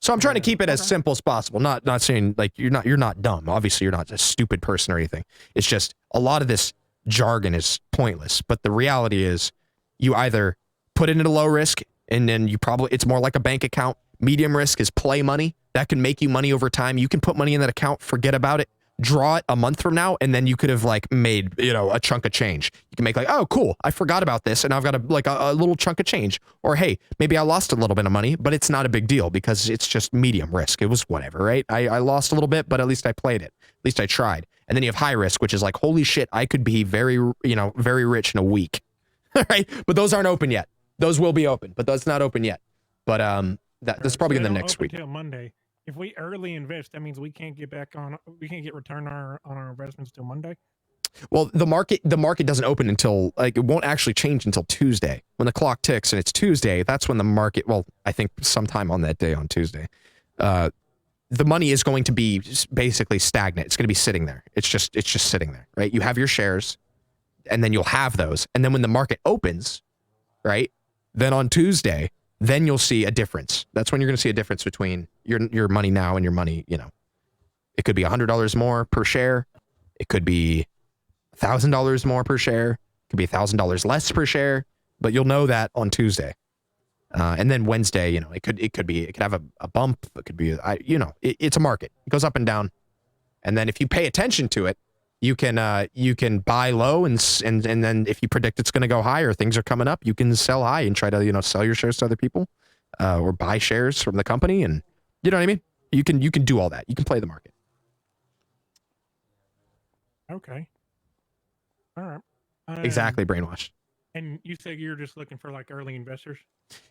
So I'm trying to keep it as simple as possible. Not saying you're not dumb. Obviously you're not a stupid person or anything. It's just a lot of this jargon is pointless. But the reality is you either put it into low risk and then it's more like a bank account. Medium risk is play money. That can make you money over time. You can put money in that account, forget about it, draw it a month from now, and then you could have made, a chunk of change. You can make oh, cool, I forgot about this, and I've got a little chunk of change. Or hey, maybe I lost a little bit of money, but it's not a big deal because it's just medium risk. It was whatever, right? I lost a little bit, but at least I played it. At least I tried. And then you have high risk, which is holy shit, I could be very rich in a week, right? But those aren't open yet. Those will be open, but that's not open yet. But that's probably in the next week. Until Monday. If we early invest, that means we can't get return on our investments till Monday. Well, the market doesn't open until it won't actually change until Tuesday. When the clock ticks and it's Tuesday, that's when the market, I think sometime on that day on Tuesday, the money is going to be basically stagnant. It's going to be sitting there. It's just sitting there, right? You have your shares and then you'll have those. And then when the market opens, right? Then on Tuesday, then you'll see a difference. That's when you're going to see a difference between your money now and your money, it could be $100 more per share. It could be $1,000 more per share. It could be $1,000 less per share, but you'll know that on Tuesday. And then Wednesday, it could have a bump. It could be, it's a market. It goes up and down. And then if you pay attention to it, you can buy low and then if you predict it's going to go higher, things are coming up, you can sell high and try to, sell your shares to other people, or buy shares from the company. And you know what I mean? You can do all that. You can play the market. Okay. All right. Exactly. Brainwashed. And you said you're just looking for early investors?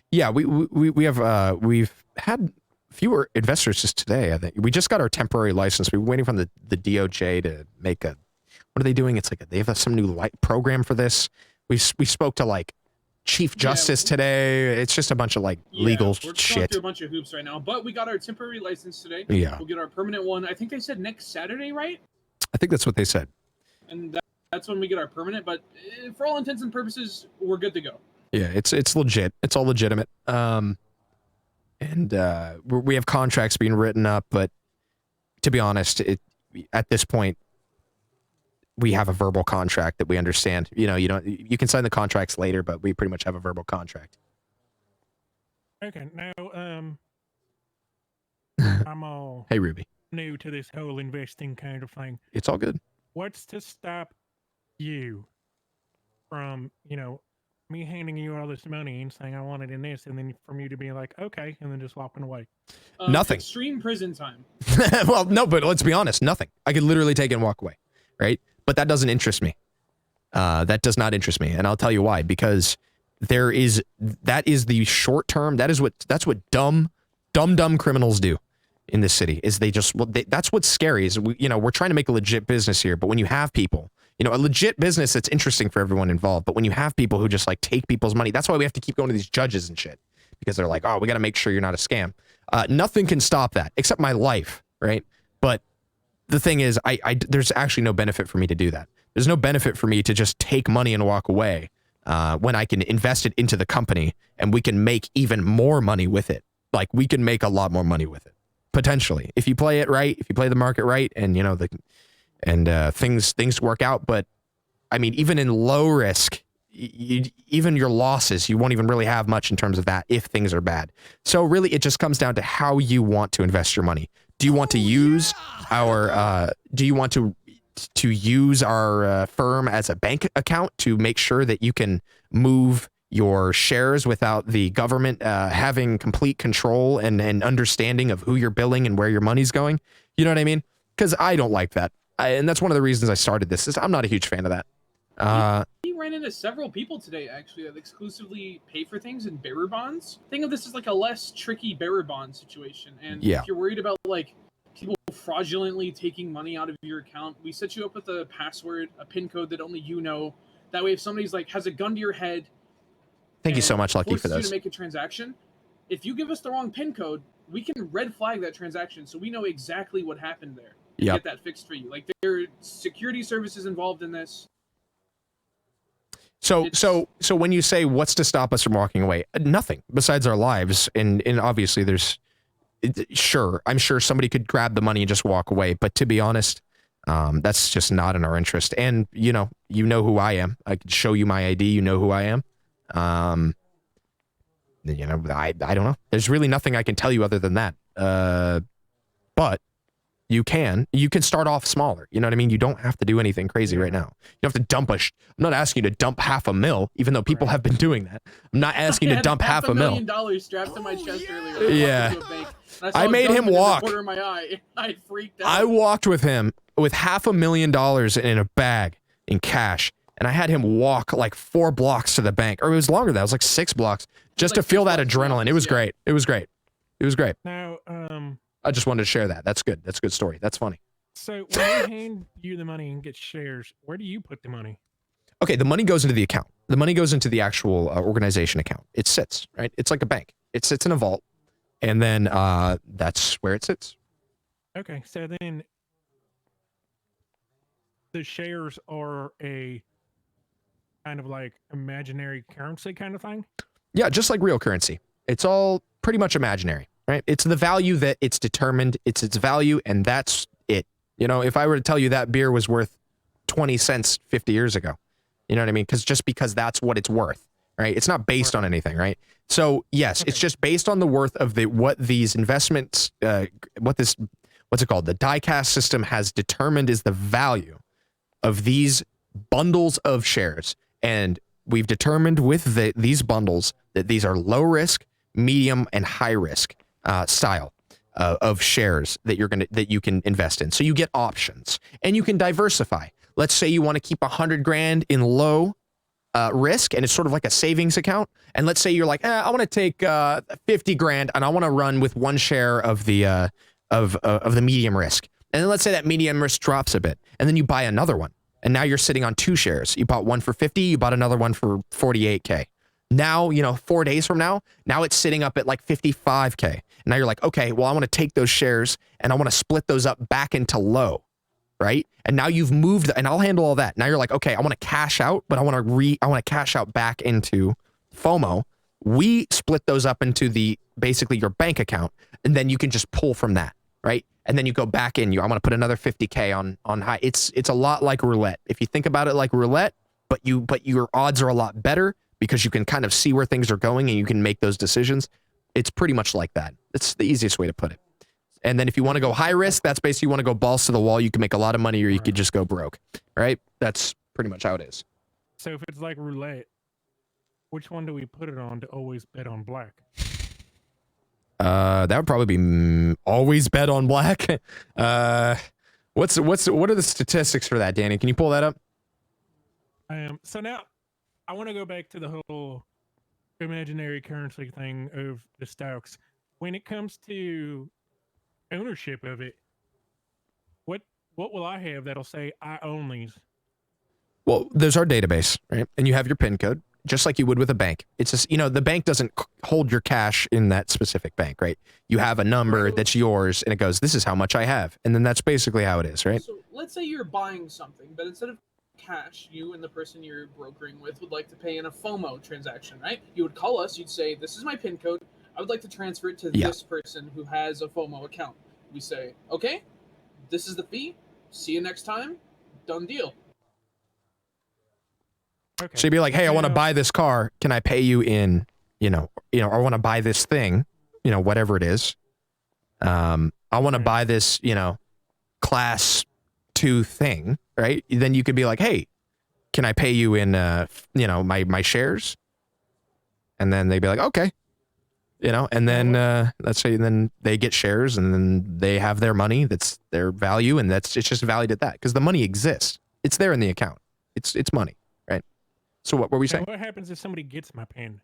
Yeah, we've had fewer investors just today. I think we just got our temporary license. We were waiting for the DOJ to make what are they doing? It's they have some new program for this. We spoke to Chief Justice today. It's just a bunch of legal we're shit. going through a bunch of hoops right now, but we got our temporary license today. Yeah. We'll get our permanent one. I think they said next Saturday, right? I think that's what they said. And that's when we get our permanent, but for all intents and purposes, we're good to go. Yeah, it's legit. It's all legitimate. And we have contracts being written up, but to be honest, at this point, we have a verbal contract that we understand. You can sign the contracts later, but we pretty much have a verbal contract. Okay, now I'm all Hey, Ruby. new to this whole investing kind of thing. It's all good. What's to stop you from, me handing you all this money and saying I want it in this, and then from you to be like, okay, and then just walking away. Nothing. Extreme prison time. Well, no, but let's be honest, nothing. I could literally take it and walk away, right? But that doesn't interest me. That does not interest me, and I'll tell you why. Because that is the short term. That's what dumb criminals do in this city. Is that's what's scary. Is we're trying to make a legit business here, but when you have people, a legit business that's interesting for everyone involved, but when you have people who just like take people's money, that's why we have to keep going to these judges and shit, because they're like, oh, we got to make sure you're not a scam. Nothing can stop that except my life, right? But the thing is, there's actually no benefit for me to do that. There's no benefit for me to just take money and walk away when I can invest it into the company and we can make even more money with it. Like, we can make a lot more money with it, potentially, if you play it right, if you play the market right, and things work out. But I mean, even in low risk, even your losses, you won't even really have much in terms of that if things are bad. So really, it just comes down to how you want to invest your money. Do you want to use use our firm as a bank account to make sure that you can move your shares without the government having complete control and understanding of who you're billing and where your money's going? You know what I mean? Because I don't like that. And that's one of the reasons I started this. Is I'm not a huge fan of that. He ran into several people today, actually, that exclusively pay for things in bearer bonds. Think of this as like a less tricky bearer bond situation. And if you're worried about like people fraudulently taking money out of your account, we set you up with a password, a PIN code that only you know. That way, if somebody's like has a gun to your head, thank you so much, Lucky, for forces you those. to make a transaction, if you give us the wrong PIN code, we can red flag that transaction, so we know exactly what happened there. Get that fixed for you. Like, there are security services involved in this. So when you say what's to stop us from walking away, nothing besides our lives, and obviously I'm sure somebody could grab the money and just walk away, but to be honest, that's just not in our interest. And you know who I am. I could show you my ID. You know who I am. I don't know. There's really nothing I can tell you other than that. But you can start off smaller. You know what I mean? You don't have to do anything crazy right now. You don't have to dump I'm not asking you to dump $500,000, even though people have been doing that. I'm not asking you to dump $500,000. $500,000 strapped to my chest earlier. Yeah. I made him walk. Corner of my eye. I freaked out. I walked with him with $500,000 in a bag in cash, and I had him walk like 4 blocks to the bank, or it was longer than that. It was like 6 blocks, just to feel that adrenaline. It was great. It was great. It was great. Now, I just wanted to share that. That's good. That's a good story. That's funny. So when they hand you the money and get shares, where do you put the money? Okay, the money goes into the account. The money goes into the actual organization account. It sits, right? It's like a bank. It sits in a vault, and then that's where it sits. Okay, so then the shares are a kind of like imaginary currency kind of thing? Yeah, just like real currency. It's all pretty much imaginary, right? It's the value that it's determined. It's its value, and that's it. You know, if I were to tell you that beer was worth 20 cents 50 years ago, you know what I mean? Because that's what it's worth, right? It's not based on anything, right? So yes, it's just based on the worth of what these investments, what's it called? The diecast system has determined is the value of these bundles of shares. And we've determined with these bundles that these are low risk, medium, and high risk style of shares that you can invest in. So you get options and you can diversify. Let's say you want to keep 100 grand in low risk, and it's sort of like a savings account. And let's say you're like, I want to take 50 grand and I want to run with 1 share of the medium risk. And then let's say that medium risk drops a bit, and then you buy another one. And now you're sitting on 2 shares. You bought one for 50, you bought another one for 48K. Now, 4 days from now it's sitting up at like 55K. And now you're like, okay, well, I want to take those shares and I want to split those up back into low, right? And now you've moved, and I'll handle all that. Now you're like, okay, I want to cash out, but I want to cash out back into FOMO. We split those up into basically your bank account, and then you can just pull from that, right? And then you go back in. I want to put another 50K on high. It's a lot like roulette. If you think about it like roulette, but your odds are a lot better because you can kind of see where things are going and you can make those decisions. It's pretty much like that. It's the easiest way to put it. And then if you want to go high risk, that's basically you want to go balls to the wall. You can make a lot of money, or you could just go broke, right? That's pretty much how it is. So if it's like roulette, which one do we put it on to always bet on black? That would probably be always bet on black. What are the statistics for that, Danny? Can you pull that up? So now I want to go back to the whole imaginary currency thing of the stocks. When it comes to ownership of it, what will I have that'll say I own these? Well, there's our database, right? And you have your PIN code, just like you would with a bank. It's just, the bank doesn't hold your cash in that specific bank, right? You have a number that's yours, and it goes, this is how much I have. And then that's basically how it is, right? So let's say you're buying something, but instead of cash, you and the person you're brokering with would like to pay in a FOMO transaction, right? You would call us, you'd say, this is my PIN code. I would like to transfer it to this person who has a FOMO account. We say, okay, this is the fee. See you next time. Done deal. Okay. So you'd be like, hey, I want to buy this car. Can I pay you in, I want to buy this thing, whatever it is. I want to buy this, class 2 thing, right? Then you could be like, hey, can I pay you in, my shares? And then they'd be like, okay. And then let's say then they get shares and then they have their money. That's their value. And it's just valued at that because the money exists. It's there in the account. It's money, right? So what were we saying? What happens if somebody gets my PIN?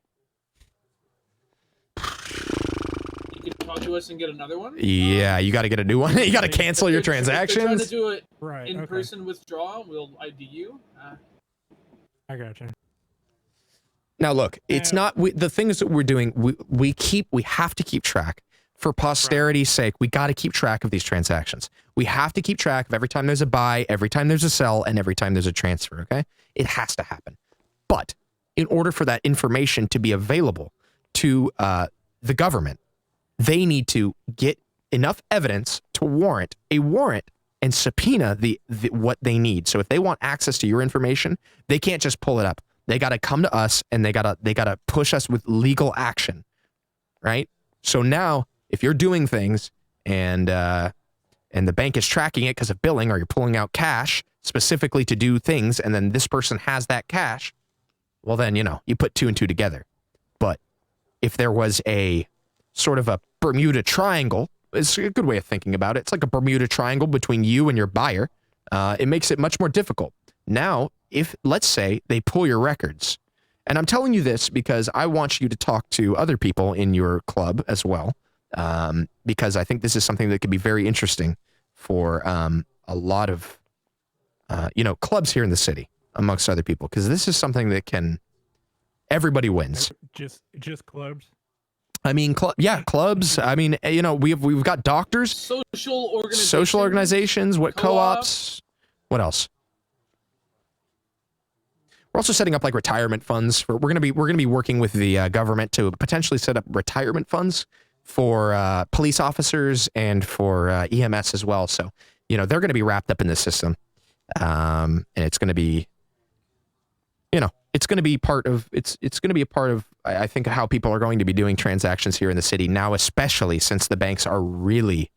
You can talk to us and get another one. Yeah, you got to get a new one. You got to cancel your If they're trying transactions. to do it Right, in okay. person withdrawal, we'll ID you. I gotcha. Now look, it's not the things that we're doing. We have to keep track for posterity's sake. We got to keep track of these transactions. We have to keep track of every time there's a buy, every time there's a sell, and every time there's a transfer. Okay, it has to happen. But in order for that information to be available to the government, they need to get enough evidence to warrant a warrant and subpoena the what they need. So if they want access to your information, they can't just pull it up. They got to come to us and they got to push us with legal action, right? So now if you're doing things and the bank is tracking it because of billing, or you're pulling out cash specifically to do things, and then this person has that cash, well then, you put 2 and 2 together. But if there was a sort of a Bermuda Triangle, it's a good way of thinking about it. It's like a Bermuda Triangle between you and your buyer. It makes it much more difficult. Now, if, let's say, they pull your records, and I'm telling you this because I want you to talk to other people in your club as well, because I think this is something that could be very interesting for a lot of, clubs here in the city, amongst other people, because this is something that everybody wins. Just clubs? I mean, clubs. I mean, we've got doctors, social organizations, what co-ops, what else? We're also setting up like retirement funds we're going to be working with the government to potentially set up retirement funds for police officers and for EMS as well. So, they're going to be wrapped up in this system. And it's going to be, it's going to be part of, it's going to be a part of, I think, how people are going to be doing transactions here in the city now, especially since the banks are really,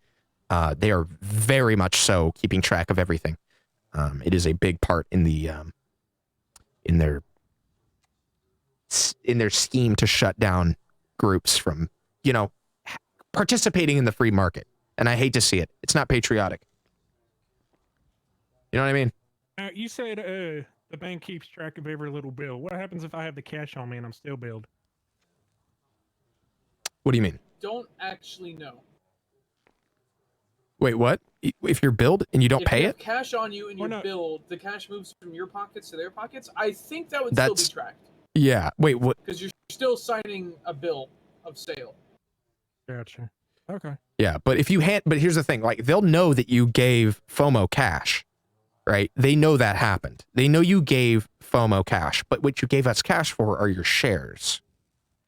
they are very much so keeping track of everything. It is a big part in the, in their scheme to shut down groups from, participating in the free market. And I hate to see it. It's not patriotic. You know what I mean? You said the bank keeps track of every little bill. What happens if I have the cash on me and I'm still billed? What do you mean? Don't actually know. Wait, what? If you're billed and you don't pay If you it? have cash on you and you're billed, the cash moves from your pockets to their pockets. I think that would still be tracked. Yeah. Wait, what? Because you're still signing a bill of sale. Gotcha. Okay. Yeah, but but here's the thing, like, they'll know that you gave FOMO cash, right? They know that happened. They know you gave FOMO cash, but what you gave us cash for are your shares.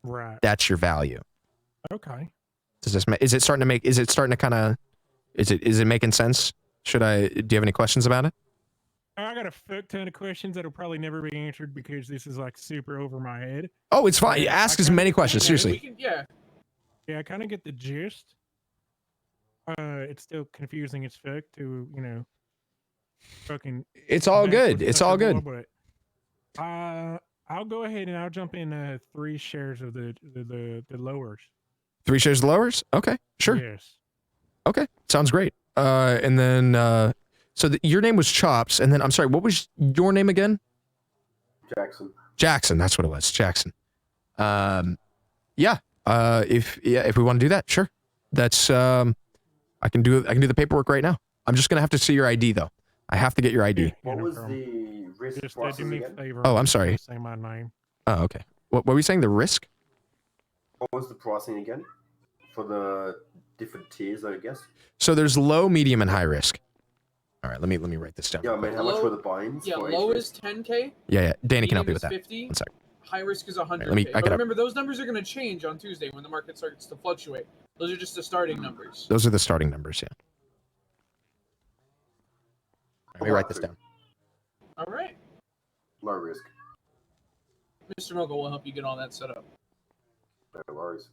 Right. That's your value. Okay. Is it starting to kind of, is it making sense? Do you have any questions about it? I got a fuck ton of questions that'll probably never be answered because this is like super over my head. Oh, it's fine. Ask as many questions, seriously. Yeah, I kind of get the gist. It's still confusing as fuck to, fucking... It's all good. It's all good. But I I'll go ahead and I'll jump in 3 shares of the lowers. 3 shares of lowers? Okay, sure. Yes. Okay, sounds great. And then, so your name was Chops, and then, I'm sorry, what was your name again? Jackson. Jackson, that's what it was, Jackson. Yeah, if we want to do that, sure. That's, I can do the paperwork right now. I'm just gonna have to see your ID, though. I have to get your ID. What was the risk process do me a again? favor. Oh, I'm sorry. Say my name. Oh, okay. What were you saying, the risk? What was the pricing again? For the different tiers, I guess? So there's low, medium, and high risk. All right, let me write this down. Yeah, I mean, how much were the buy-ins? Yeah, for each low risk? is 10K. Yeah, Danny can help you medium with that. is 50, 1 sec. High risk is 100K. let me- I but gotta- remember, those numbers are going to change on Tuesday when the market starts to fluctuate. Those are just the starting numbers. Those are the starting numbers, yeah. Let me write this down. All right. Low risk. Mr. Mogul will help you get all that set up. No worries.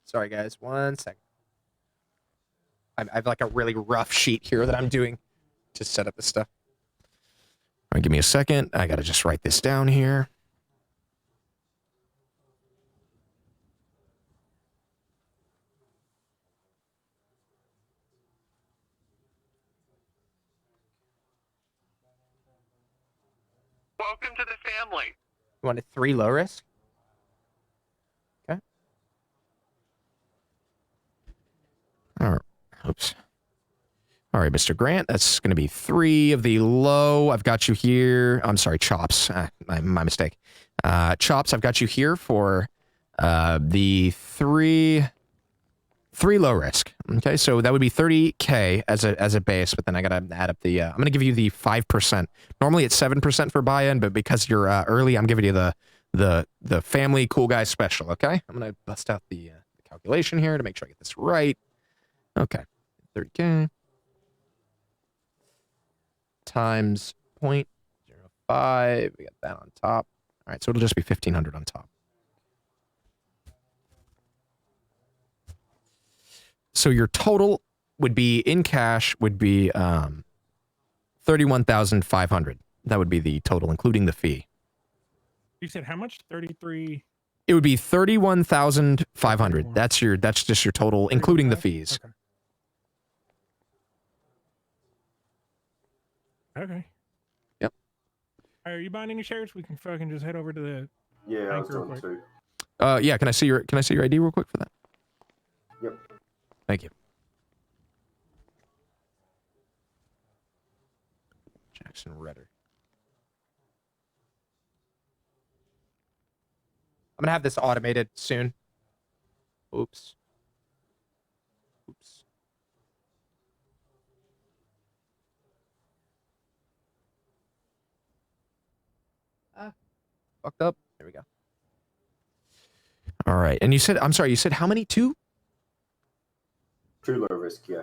Sorry, guys. 1 second. I have like a really rough sheet here that I'm doing to set up this stuff. All right, give me a second. I gotta just write this down here. Welcome to the family. You wanted 3 low risk? Okay. All right. Oops. All right, Mr. Grant, that's going to be 3 of the low. I've got you here. I'm sorry, Chops. My mistake. Chops, I've got you here for the 3 low risk. Okay, so that would be 30K as a base, but then I got to add up the... I'm going to give you the 5%. Normally it's 7% for buy-in, but because you're early, I'm giving you the family cool guy special, okay? I'm going to bust out the calculation here to make sure I get this right. Okay, 30K times 0.05. We got that on top. All right, so it'll just be 1,500 on top. So your total would be in cash would be 31,500. That would be the total, including the fee. You said how much? 33. It would be 31,500. That's just your total, including the fees. Okay. Yep. Are you buying any shares? We can fucking just head over to the Yeah, I bank was real doing quick. too. Yeah, can I see your ID real quick for that? Yep. Thank you. Jackson Redder. I'm gonna have this automated soon. Oops. Oops. Fucked up. There we go. All right. And you said, I'm sorry, you said how many? 2? 2 low risk, yeah.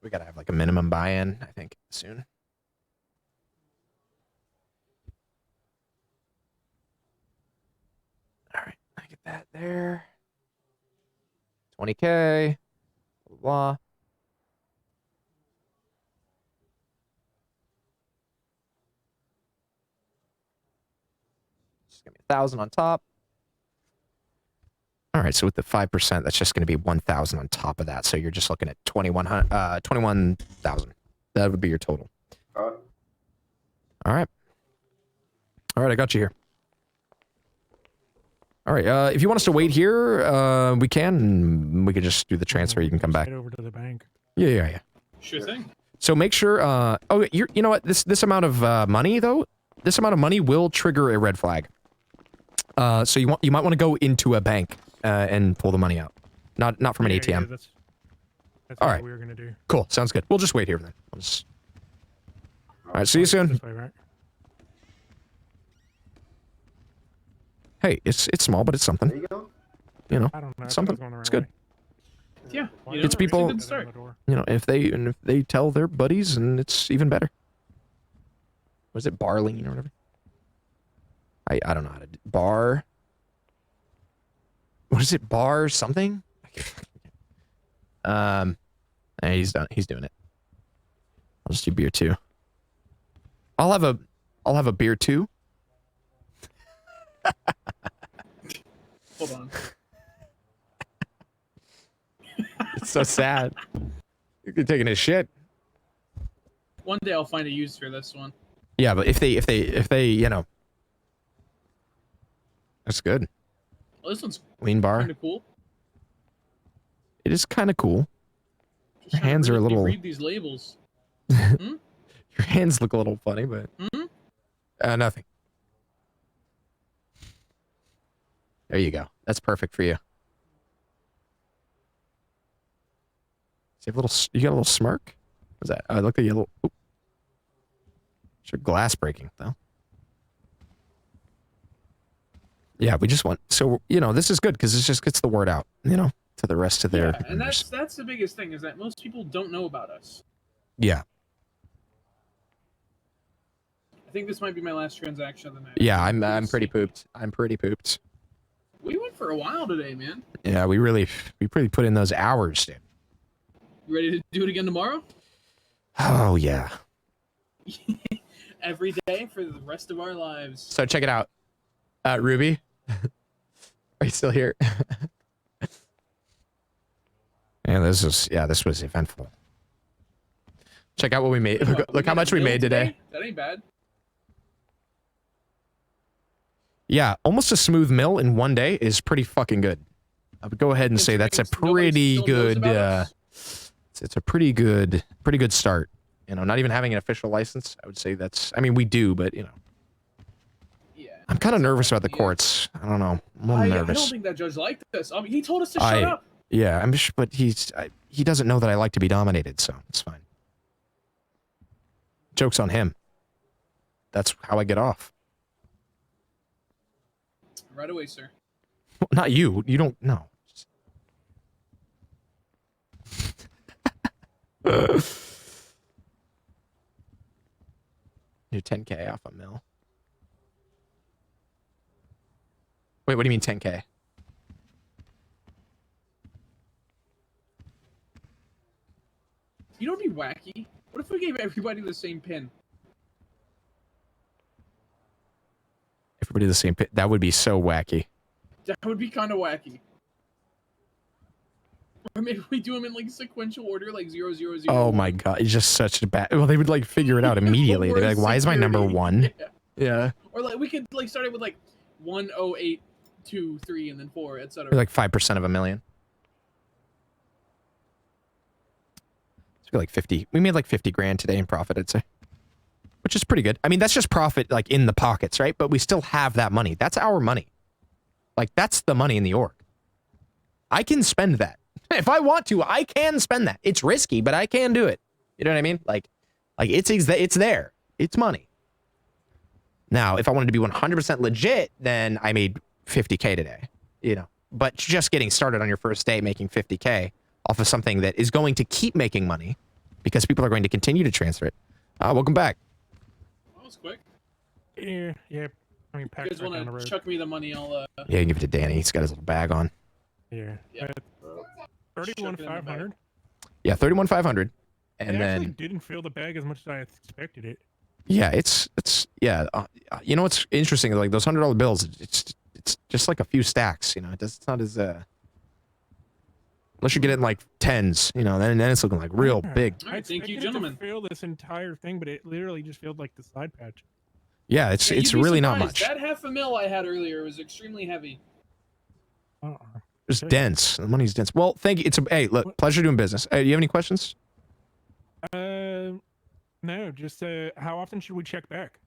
We gotta have like a minimum buy-in, I think, soon. All right, I get that there. 20K. Blah, blah. Just give me 1,000 on top. All right, so with the 5%, that's just going to be 1,000 on top of that. So you're just looking at 21,000. That would be your total. All right. All right. All right, I got you here. All right, if you want us to wait here, we can. We could just do the transfer. You can come back. Head over to the bank. Yeah. Sure thing. So make sure. Oh, you know what? This amount of money though, this amount of money will trigger a red flag. So you might want to go into a bank and pull the money out, not from an ATM. Yeah, that's All what right. we were gonna do. Cool. Sounds good. We'll just wait here then. All right. See you soon. This way, right? Hey, it's small, but it's something. There you go. You know, I don't know. it's something. It's good. Yeah. It's people. It's a good start. You know, if they tell their buddies, and it's even better. Was it Barleen or whatever? I don't know how to bar. What is it? Bar something? He's done. He's doing it. I'll just do beer too. I'll have a beer too. Hold on. It's so sad. You're taking a shit. One day I'll find a use for this one. Yeah, but if they, you know, that's good. Well, this one's Lean bar. kind of cool. It is kind of cool. Just Your hands are a little. Read these labels. Hmm? Your hands look a little funny, but nothing. There you go. That's perfect for you. You have a little. You got a little smirk. What's that? I look at you a little. Oop. It's your glass breaking though. Yeah, we just want. So you know, this is good because it just gets the word out. You know, to the rest of their. Yeah, and that's the biggest thing is that most people don't know about us. Yeah. I think this might be my last transaction of the night. Yeah, I'm pretty pooped. I'm pretty pooped. We went for a while today, man. Yeah, we really put in those hours, dude. You ready to do it again tomorrow? Oh yeah. Every day for the rest of our lives. So check it out, Ruby. Are you still here? Yeah, this was eventful. Check out what we made. Look how much we made today. That ain't bad. Yeah, almost a smooth mill in one day is pretty fucking good. I would go ahead and say that's a pretty good. It's a pretty good start. You know, not even having an official license, I would say that's. I mean, we do, but you know. Yeah. I'm kind of nervous about the courts. I don't know. I'm a little nervous. I don't think that judge liked this. I mean, he told us to shut up. Yeah, but he doesn't know that I like to be dominated, so it's fine. Joke's on him. That's how I get off. Right away, sir. Well, not you. You don't know. Do 10K off a mill. Wait, what do you mean 10K? You know what'd be wacky? What if we gave everybody the same pin? Everybody the same pit. That would be so wacky. That would be kind of wacky. Or maybe we do them in like sequential order, like 0, 0, 0. Oh my god, it's just such a bad. Well, they would like figure it out immediately. They'd be like, "Why is my number 1?" Yeah. Or like we could like start it with like 1, 0, 8, 2, 3, and then 4, etc. Or like 5% of a million. It's like 50. We made like 50 grand today in profit, I'd say. Which is pretty good. I mean, that's just profit like in the pockets, right? But we still have that money. That's our money. Like that's the money in the org. I can spend that. If I want to, I can spend that. It's risky, but I can do it. You know what I mean? Like it's there. It's money. Now, if I wanted to be 100% legit, then I made 50K today, you know. But just getting started on your first day making 50K off of something that is going to keep making money because people are going to continue to transfer it. Welcome back. That was quick. Yeah. I mean, you guys want to chuck me the money? I'll. Yeah, give it to Danny. He's got his little bag on. Yeah. 31,500. Yeah, 31,500. And I actually then didn't fill the bag as much as I expected it. Yeah, it's yeah. You know what's interesting? Like those $100 bills, it's just like a few stacks. You know, it's not as unless you get it in like tens. You know, then it's looking like real big. Right, thank you, gentlemen. To fill this entire thing, but it literally just filled like the side patch. Yeah, it's really not much. That $500,000 I had earlier was extremely heavy. It's dense. The money's dense. Well, thank you. Hey, look, pleasure doing business. Hey, do you have any questions? No, just how often should we check back?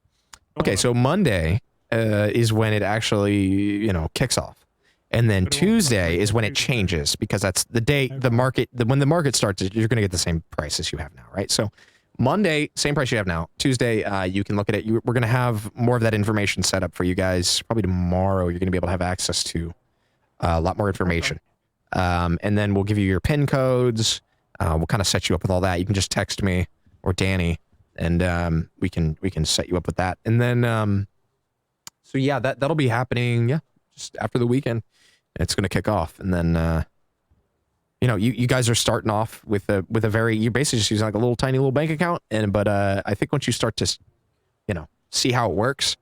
Okay, so Monday is when it actually, you know, kicks off. And then Tuesday is when it changes because that's the day when the market starts, you're going to get the same price as you have now, right? So Monday, same price you have now. Tuesday, you can look at it. We're going to have more of that information set up for you guys. Probably tomorrow, you're going to be able to have access to a lot more information. And then we'll give you your PIN codes. We'll kind of set you up with all that. You can just text me or Danny, and we can set you up with that. And then, so yeah, that'll be happening. Yeah, just after the weekend, it's going to kick off. And then, you know, you guys are starting off with a very, you're basically just using like a tiny little bank account. But I think once you start to, see how it works.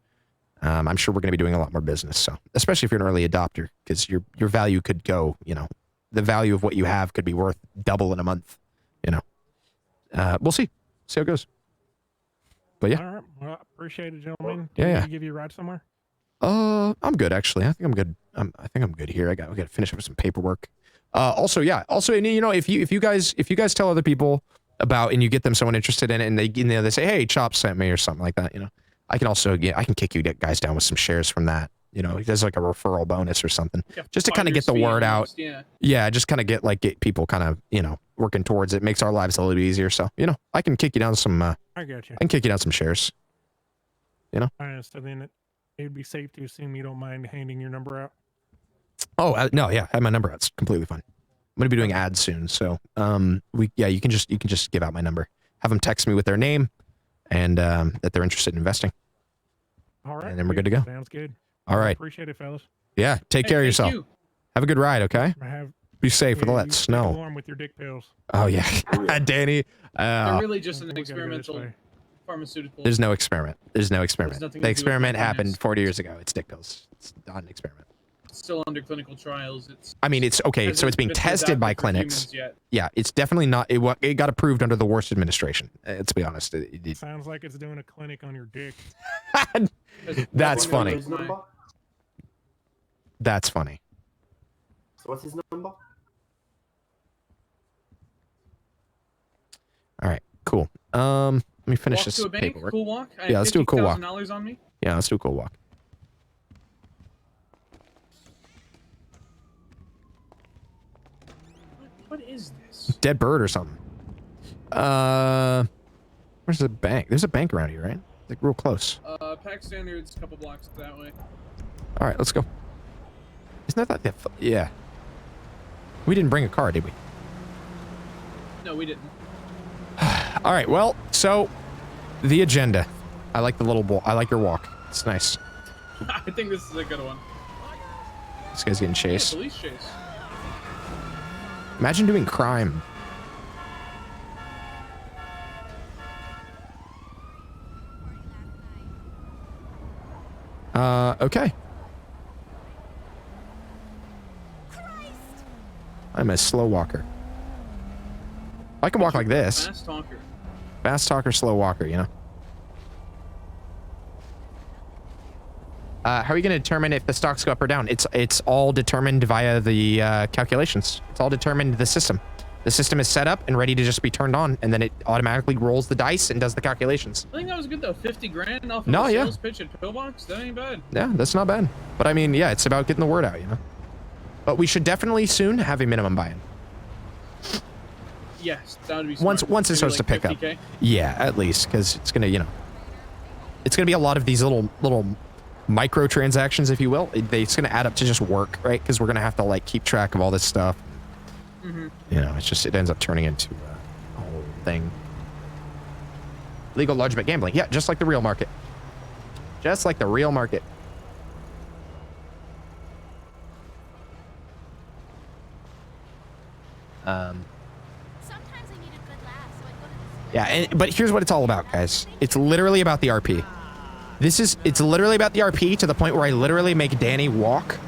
I'm sure we're going to be doing a lot more business. So, especially if you're an early adopter, because your value could go, you know, the value of what you have could be worth double in a month. You know, we'll see how it goes. But yeah. All right. Well, I appreciate it, gentlemen. Yeah. Did he give you a ride somewhere? I'm good actually. I think I'm good. I think I'm good here. We got to finish up with some paperwork. Also, you know, if you guys tell other people about and you get them someone interested in it and they say, hey, Chop sent me or something like that, you know, I can kick you guys down with some shares from that. You know, there's like a referral bonus or something, just to kind of get the word out. Yeah, just kind of get people kind of, you know, working towards it. Makes our lives a little bit easier. So, you know, I can kick you down some. I got you. I can kick you down some shares. You know. All right, so then it'd be safe to assume you don't mind handing your number out. Oh no, yeah, I have my number out. It's completely fine. I'm gonna be doing ads soon, so you can just give out my number. Have them text me with their name and that they're interested in investing. All right, and then we're good to go. Sounds good. All right. Appreciate it, fellas. Yeah, take care of yourself. Have a good ride, okay? Be safe with all that you snow. stay warm with your dick pills. Oh yeah, Danny. They're really just an experimental pharmaceutical. There's no experiment. There's no experiment. nothing to The do with experiment happened finance. 40 years ago. It's dick pills. It's not an experiment. It's still under clinical trials. I mean, it's okay. So it's being tested by clinics. Yet. Yeah, it's definitely not. It got approved under the worst administration. To be honest, Sounds like it's doing a clinic on your dick. That's funny. His number? That's funny. So what's his number? All right, cool. Let me finish Walk this to a bank, paperwork. cool walk. I Yeah, let's do a cool walk. $50,000 on me. Yeah, let's do a cool walk. What is this? Dead bird or something. Where's the bank? There's a bank around here, right? Like real close. Pack Standards, a couple blocks that way. All right, let's go. Isn't that like the? Yeah. We didn't bring a car, did we? No, we didn't. All right. Well, so the agenda. I like the little ball. I like your walk. It's nice. I think this is a good one. This guy's getting chased. Yeah, police chase. Imagine doing crime. Okay. I'm a slow walker. I can walk like this. Fast talker. Fast talker, slow walker, you know? How are you going to determine if the stocks go up or down? It's all determined via the calculations. It's all determined the system. The system is set up and ready to just be turned on, and then it automatically rolls the dice and does the calculations. I think that was good though. 50 grand off of No, a yeah. sales pitch at Pillbox. That ain't bad. Yeah, that's not bad. But I mean, yeah, it's about getting the word out, you know? But we should definitely soon have a minimum buy-in. Yes, that would be smart. Once it starts to pick up. 50K? Yeah, at least, because it's gonna, you know, it's gonna be a lot of these little microtransactions, if you will. It's gonna add up to just work, right? Because we're gonna have to like keep track of all this stuff. Mm-hmm. You know, it ends up turning into a whole thing. Legal large bet gambling, yeah, just like the real market. Just like the real market. Yeah, but here's what it's all about, guys. It's literally about the RP. It's literally about the RP to the point where I literally make Danny walk.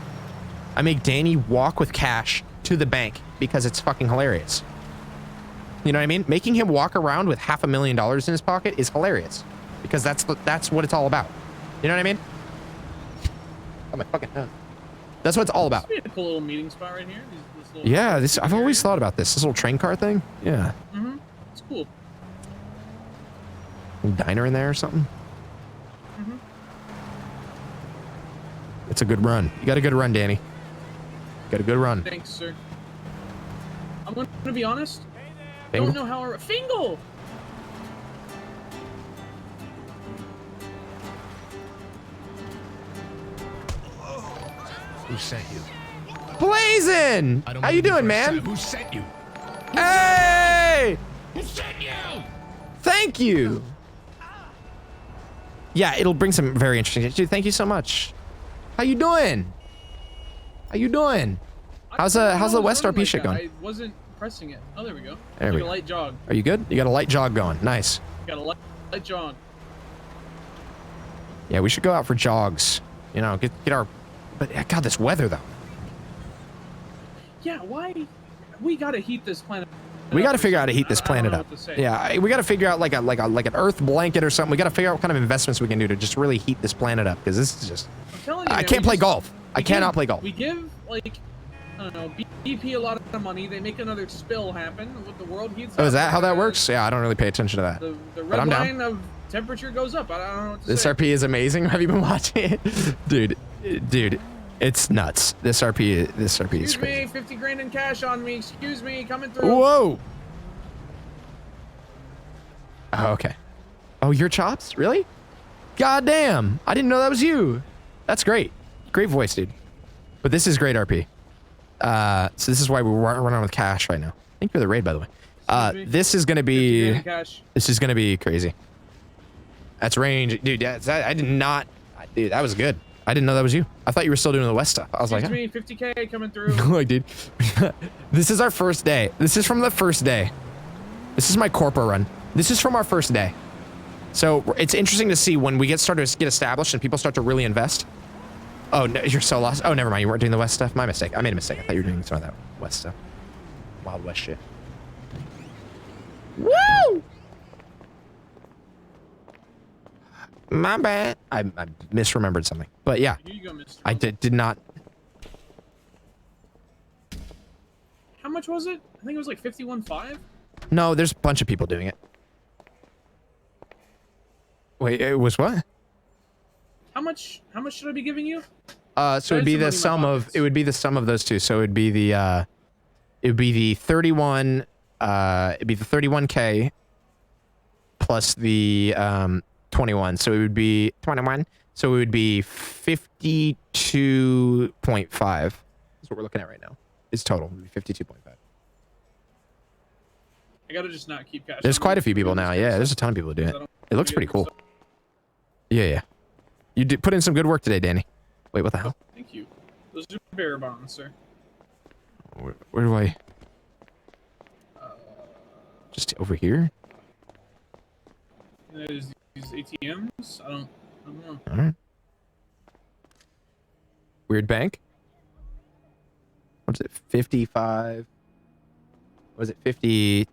I make Danny walk with cash to the bank because it's fucking hilarious. You know what I mean? Making him walk around with $500,000 in his pocket is hilarious because that's what it's all about. You know what I mean? Oh my fucking head. That's what it's all about. This would be a cool little meeting spot right here. This little Yeah, I've always thought about this little train car thing. Yeah. Mm-hmm. It's cool. Little diner in there or something. Mm-hmm. It's a good run. You got a good run, Danny. Got a good run. Thanks, sir. I'm gonna be honest. Fingal? Don't know how. Fingal. Who sent you? Blazin! How you doing, man? Who sent you? Hey! Who sent you? Thank you. Yeah, it'll bring some very interesting. Dude, thank you so much. How you doing? How you doing? How's the West RP shit going? I wasn't pressing it. Oh, there we go. There we Took go. a light jog. Are you good? You got a light jog going. Nice. Got a light jog. Yeah, we should go out for jogs. You know, get our... But, God, this weather, though. Yeah, why? We gotta heat this planet. We gotta figure out how to heat this planet up. Yeah, we gotta figure out like an earth blanket or something. We gotta figure out what kind of investments we can do to just really heat this planet up, because this is just... I'm telling you, I can't play golf. I cannot play golf. We give, like, I don't know, BP a lot of money. They make another spill happen. With the world heats up. Oh, is that how that works? Yeah, I don't really pay attention to that. The red line of temperature goes up. I don't know what to This say. RP is amazing. Have you been watching it? Dude, it's nuts. This RP is crazy. Excuse me, 50 grand in cash on me. Excuse me, coming through. Whoa. Oh, okay. Oh, your chops? Really? God damn. I didn't know that was you. That's great. Great voice, dude. But this is great RP. So this is why we're running with cash right now. Thank you for the raid, by the way. This is gonna be... This is gonna be crazy. That's range. Dude, I did not... Dude, that was good. I didn't know that was you. I thought you were still doing the west stuff. I was like... Excuse me, 50K coming through. Like, dude. This is our first day. This is from the first day. This is my corporate run. This is from our first day. So it's interesting to see when we get established and people start to really invest. Oh, no, you're so lost. Oh, never mind. You weren't doing the west stuff. My mistake. I made a mistake. I thought you were doing some of that west stuff. Wild West shit. Woo! My bad. I misremembered something. But yeah, Here you go, Mr. I did not. How much was it? I think it was like 51.5. No, there's a bunch of people doing it. Wait, it was what? How much should I be giving you? So it'd be the sum of those two. So it'd be the 31 31K plus the 21. So it would be 21. So it would be 52.5. That's what we're looking at right now. It's total. It would be 52.5. I gotta just not keep cash. There's quite a few people now. Yeah, there's a ton of people doing it. It looks pretty cool. Yeah. You did put in some good work today, Danny. Wait, what the hell? Thank you. Those are bearer bonds, sir. Where do I? Just over here? There's these ATMs. I don't know. All right. Weird bank. What's it? 55. Was it 52?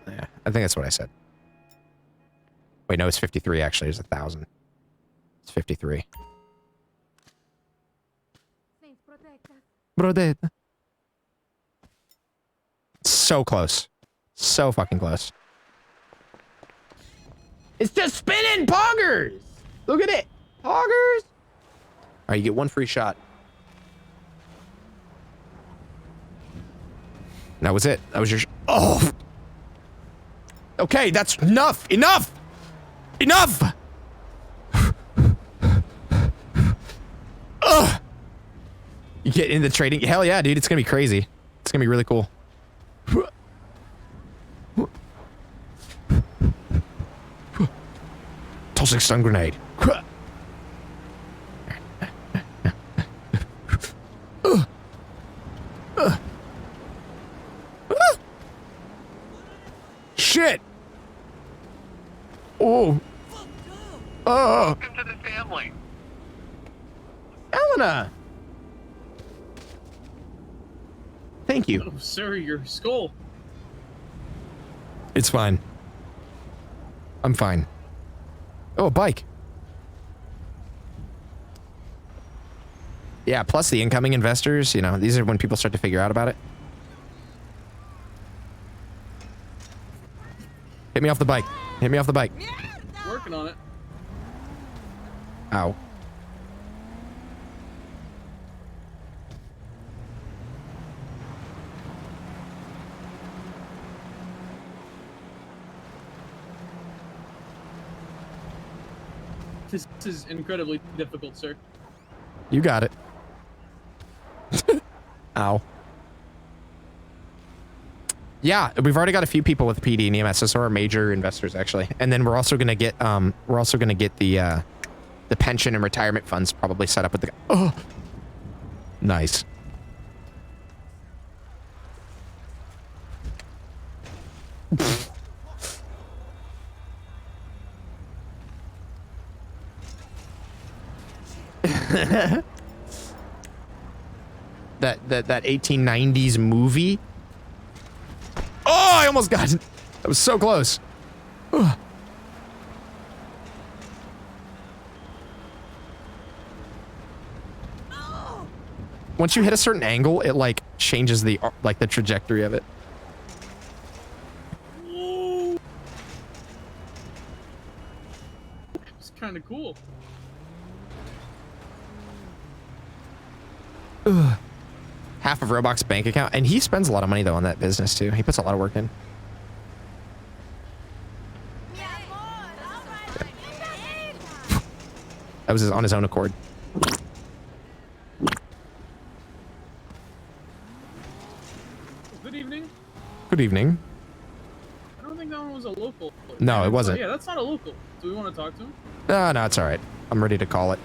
Yeah, I think that's what I said. Wait, no, it's 53 actually. There's 1,000. It's 53. Brodetta. So close. So fucking close. It's just spinning poggers. Look at it. Poggers. All right, you get one free shot. That was it. That was your... Oh! Okay, that's enough! Enough! Enough! Ugh! You get into trading? Hell yeah, dude. It's gonna be crazy. It's gonna be really cool. Toxic stun grenade. Shit! Oh! Welcome to the family. Elena! Thank you. Oh, sir, your skull. It's fine. I'm fine. Oh, a bike. Yeah, plus the incoming investors, you know, these are when people start to figure out about it. Hit me off the bike. Hit me off the bike. Working on it. Ow. This is incredibly difficult, sir. You got it. Ow. Yeah, we've already got a few people with PD and EMS. Those are our major investors, actually. And then we're also gonna get the pension and retirement funds probably set up with the. Oh, nice. that 1890s movie. Oh, I almost got it. That was so close. Ugh. Once you hit a certain angle, it like changes the trajectory of it. Whoa. It's kind of cool. Ugh. Half of Roblox's bank account, and he spends a lot of money though on that business too. He puts a lot of work in. That was on his own accord. Good evening. Good evening. I don't think that one was a local. No, it wasn't. Yeah, that's not a local. Do we want to talk to him? No, it's all right. I'm ready to call it.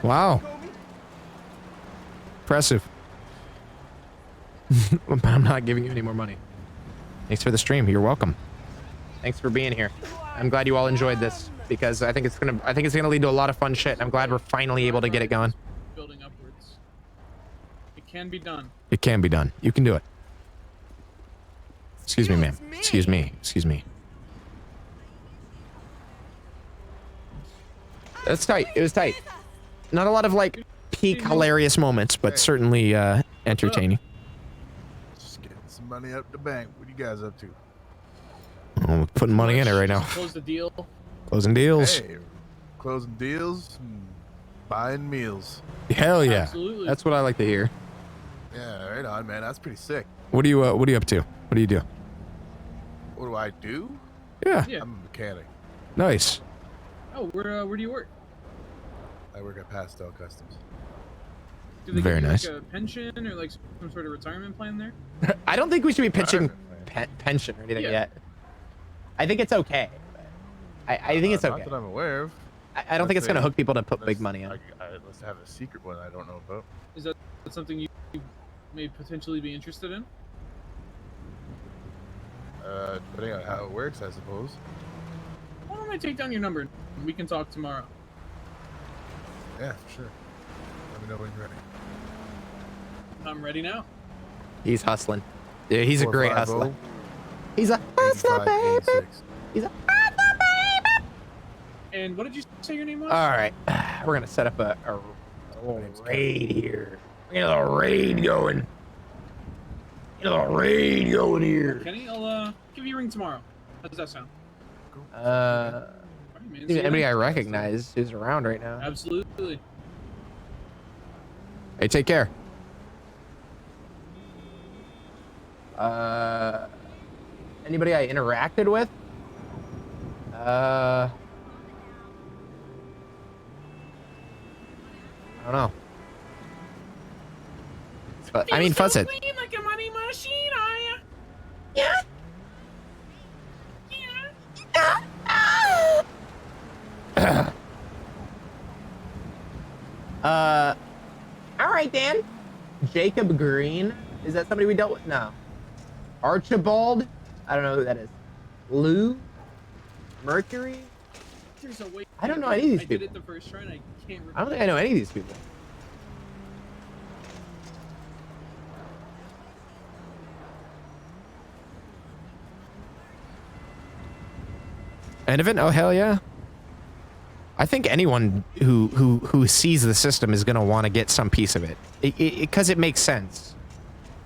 Wow. Impressive. But I'm not giving you any more money. Thanks for the stream. You're welcome. Thanks for being here. I'm glad you all enjoyed this because I think it's gonna lead to a lot of fun shit. And I'm glad we're finally able to get it going. Building upwards. It can be done. It can be done. You can do it. Excuse me, ma'am. Excuse me. Excuse me. That's tight. It was tight. Not a lot of like peak hilarious moments, but certainly entertaining. Just getting some money up the bank. What are you guys up to? I'm putting money in it right now. Close the deal. Closing deals. Hey, closing deals, and buying meals. Hell yeah. Absolutely. That's what I like to hear. Yeah, right on, man. That's pretty sick. What are you up to? What do you do? What do I do? Yeah. I'm a mechanic. Nice. Oh, where do you work? I work at Pastel Customs. Do they Very give you, nice. like a pension or like some sort of retirement plan there? I don't think we should be pitching pension or anything yet. I think it's okay. I think it's okay. Not that I'm aware of. I don't think it's going to hook people to put big money in. Let's have a secret one I don't know about. Is that something you may potentially be interested in? Depending on how it works, I suppose. Why don't I take down your number and we can talk tomorrow? Yeah, sure. Let me know when you're ready. I'm ready now. He's hustling. Yeah, he's a great 450. hustler. He's a hustler, baby. He's a hustler, baby. And what did you say your name was? All right. We're going to set up a little raid here. We're going to get a little raid going. Get a little raid going here. Kenny, I'll give you a ring tomorrow. How does that sound? Anybody I recognize who's around right now. Absolutely. Hey, take care. Anybody I interacted with? I don't know. But, I mean, fuss it. Like a money machine, are ya? Yeah. All right, Dan. Jacob Green. Is that somebody we dealt with? No. Archibald. I don't know who that is. Lou. Mercury. There's a way. I don't know any of these people. I did it the first try and I can't remember. I don't think I know any of these people. End of it? Oh, hell yeah. I think anyone who sees the system is going to want to get some piece of it. Because it makes sense.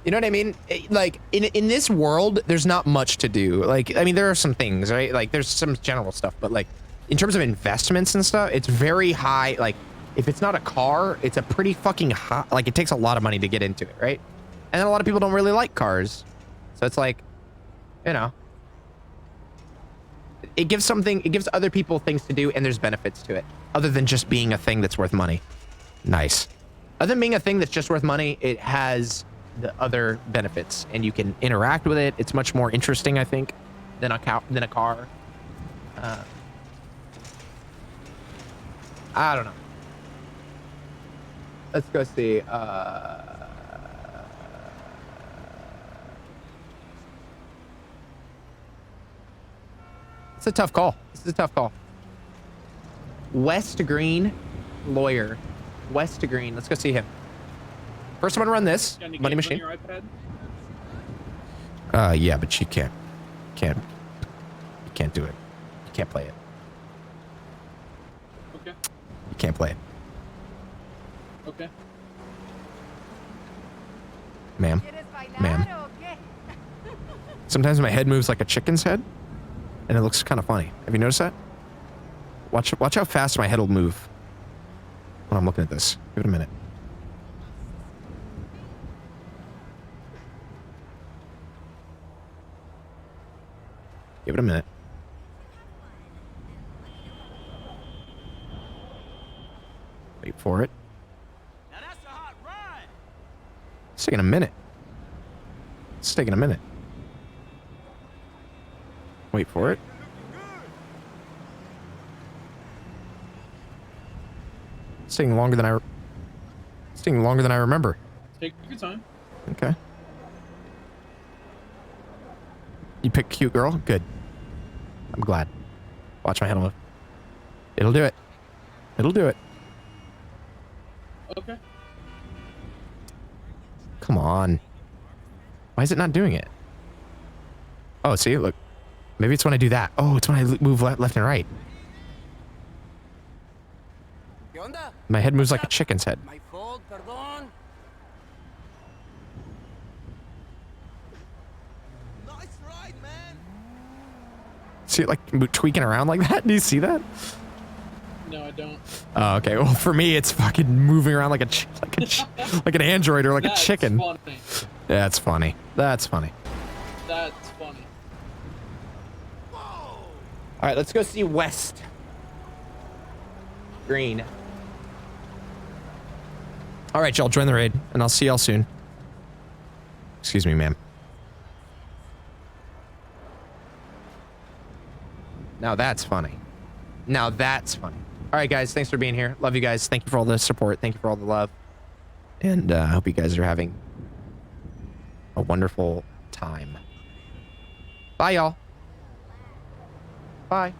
You know what I mean? Like, in this world, there's not much to do. Like, I mean, there are some things, right? Like, there's some general stuff. But, like, in terms of investments and stuff, it's very high. Like, if it's not a car, it's a pretty fucking high. Like, it takes a lot of money to get into it, right? And then a lot of people don't really like cars. So it's like, you know. It gives other people things to do, and there's benefits to it, other than just being a thing that's worth money. Nice. Other than being a thing that's just worth money, it has the other benefits, and you can interact with it. It's much more interesting, I think, than a car. I don't know. Let's go see. It's a tough call. This is a tough call. West Green, lawyer. West Green. Let's go see him. First, I'm gonna run this money machine. On your iPad? Yeah, but you can't do it. You can't play it. Okay. You can't play it. Okay. Ma'am. Ma'am. Sometimes my head moves like a chicken's head, and it looks kind of funny. Have you noticed that? Watch how fast my head will move when I'm looking at this. Give it a minute. Give it a minute. Wait for it. It's taking a minute. It's taking a minute. Wait for it. It's taking longer than I remember. Take your time. Okay. You pick cute girl? Good. I'm glad. Watch my head move. It'll do it. It'll do it. Okay. Come on. Why is it not doing it? Oh, see, look. Maybe it's when I do that. Oh, it's when I move left and right. My head moves like a chicken's head. My fault, perdón. Nice ride, man. See it like tweaking around like that? Do you see that? No, I don't. Oh, okay. Well, for me, it's fucking moving around like like an android or like a chicken. Funny. Yeah, it's funny. That's funny. That's funny. All right, let's go see West Green. All right, y'all, join the raid, and I'll see y'all soon. Excuse me, ma'am. Now that's funny. Now that's funny. All right, guys, thanks for being here. Love you guys. Thank you for all the support. Thank you for all the love. And I hope you guys are having a wonderful time. Bye, y'all. Bye.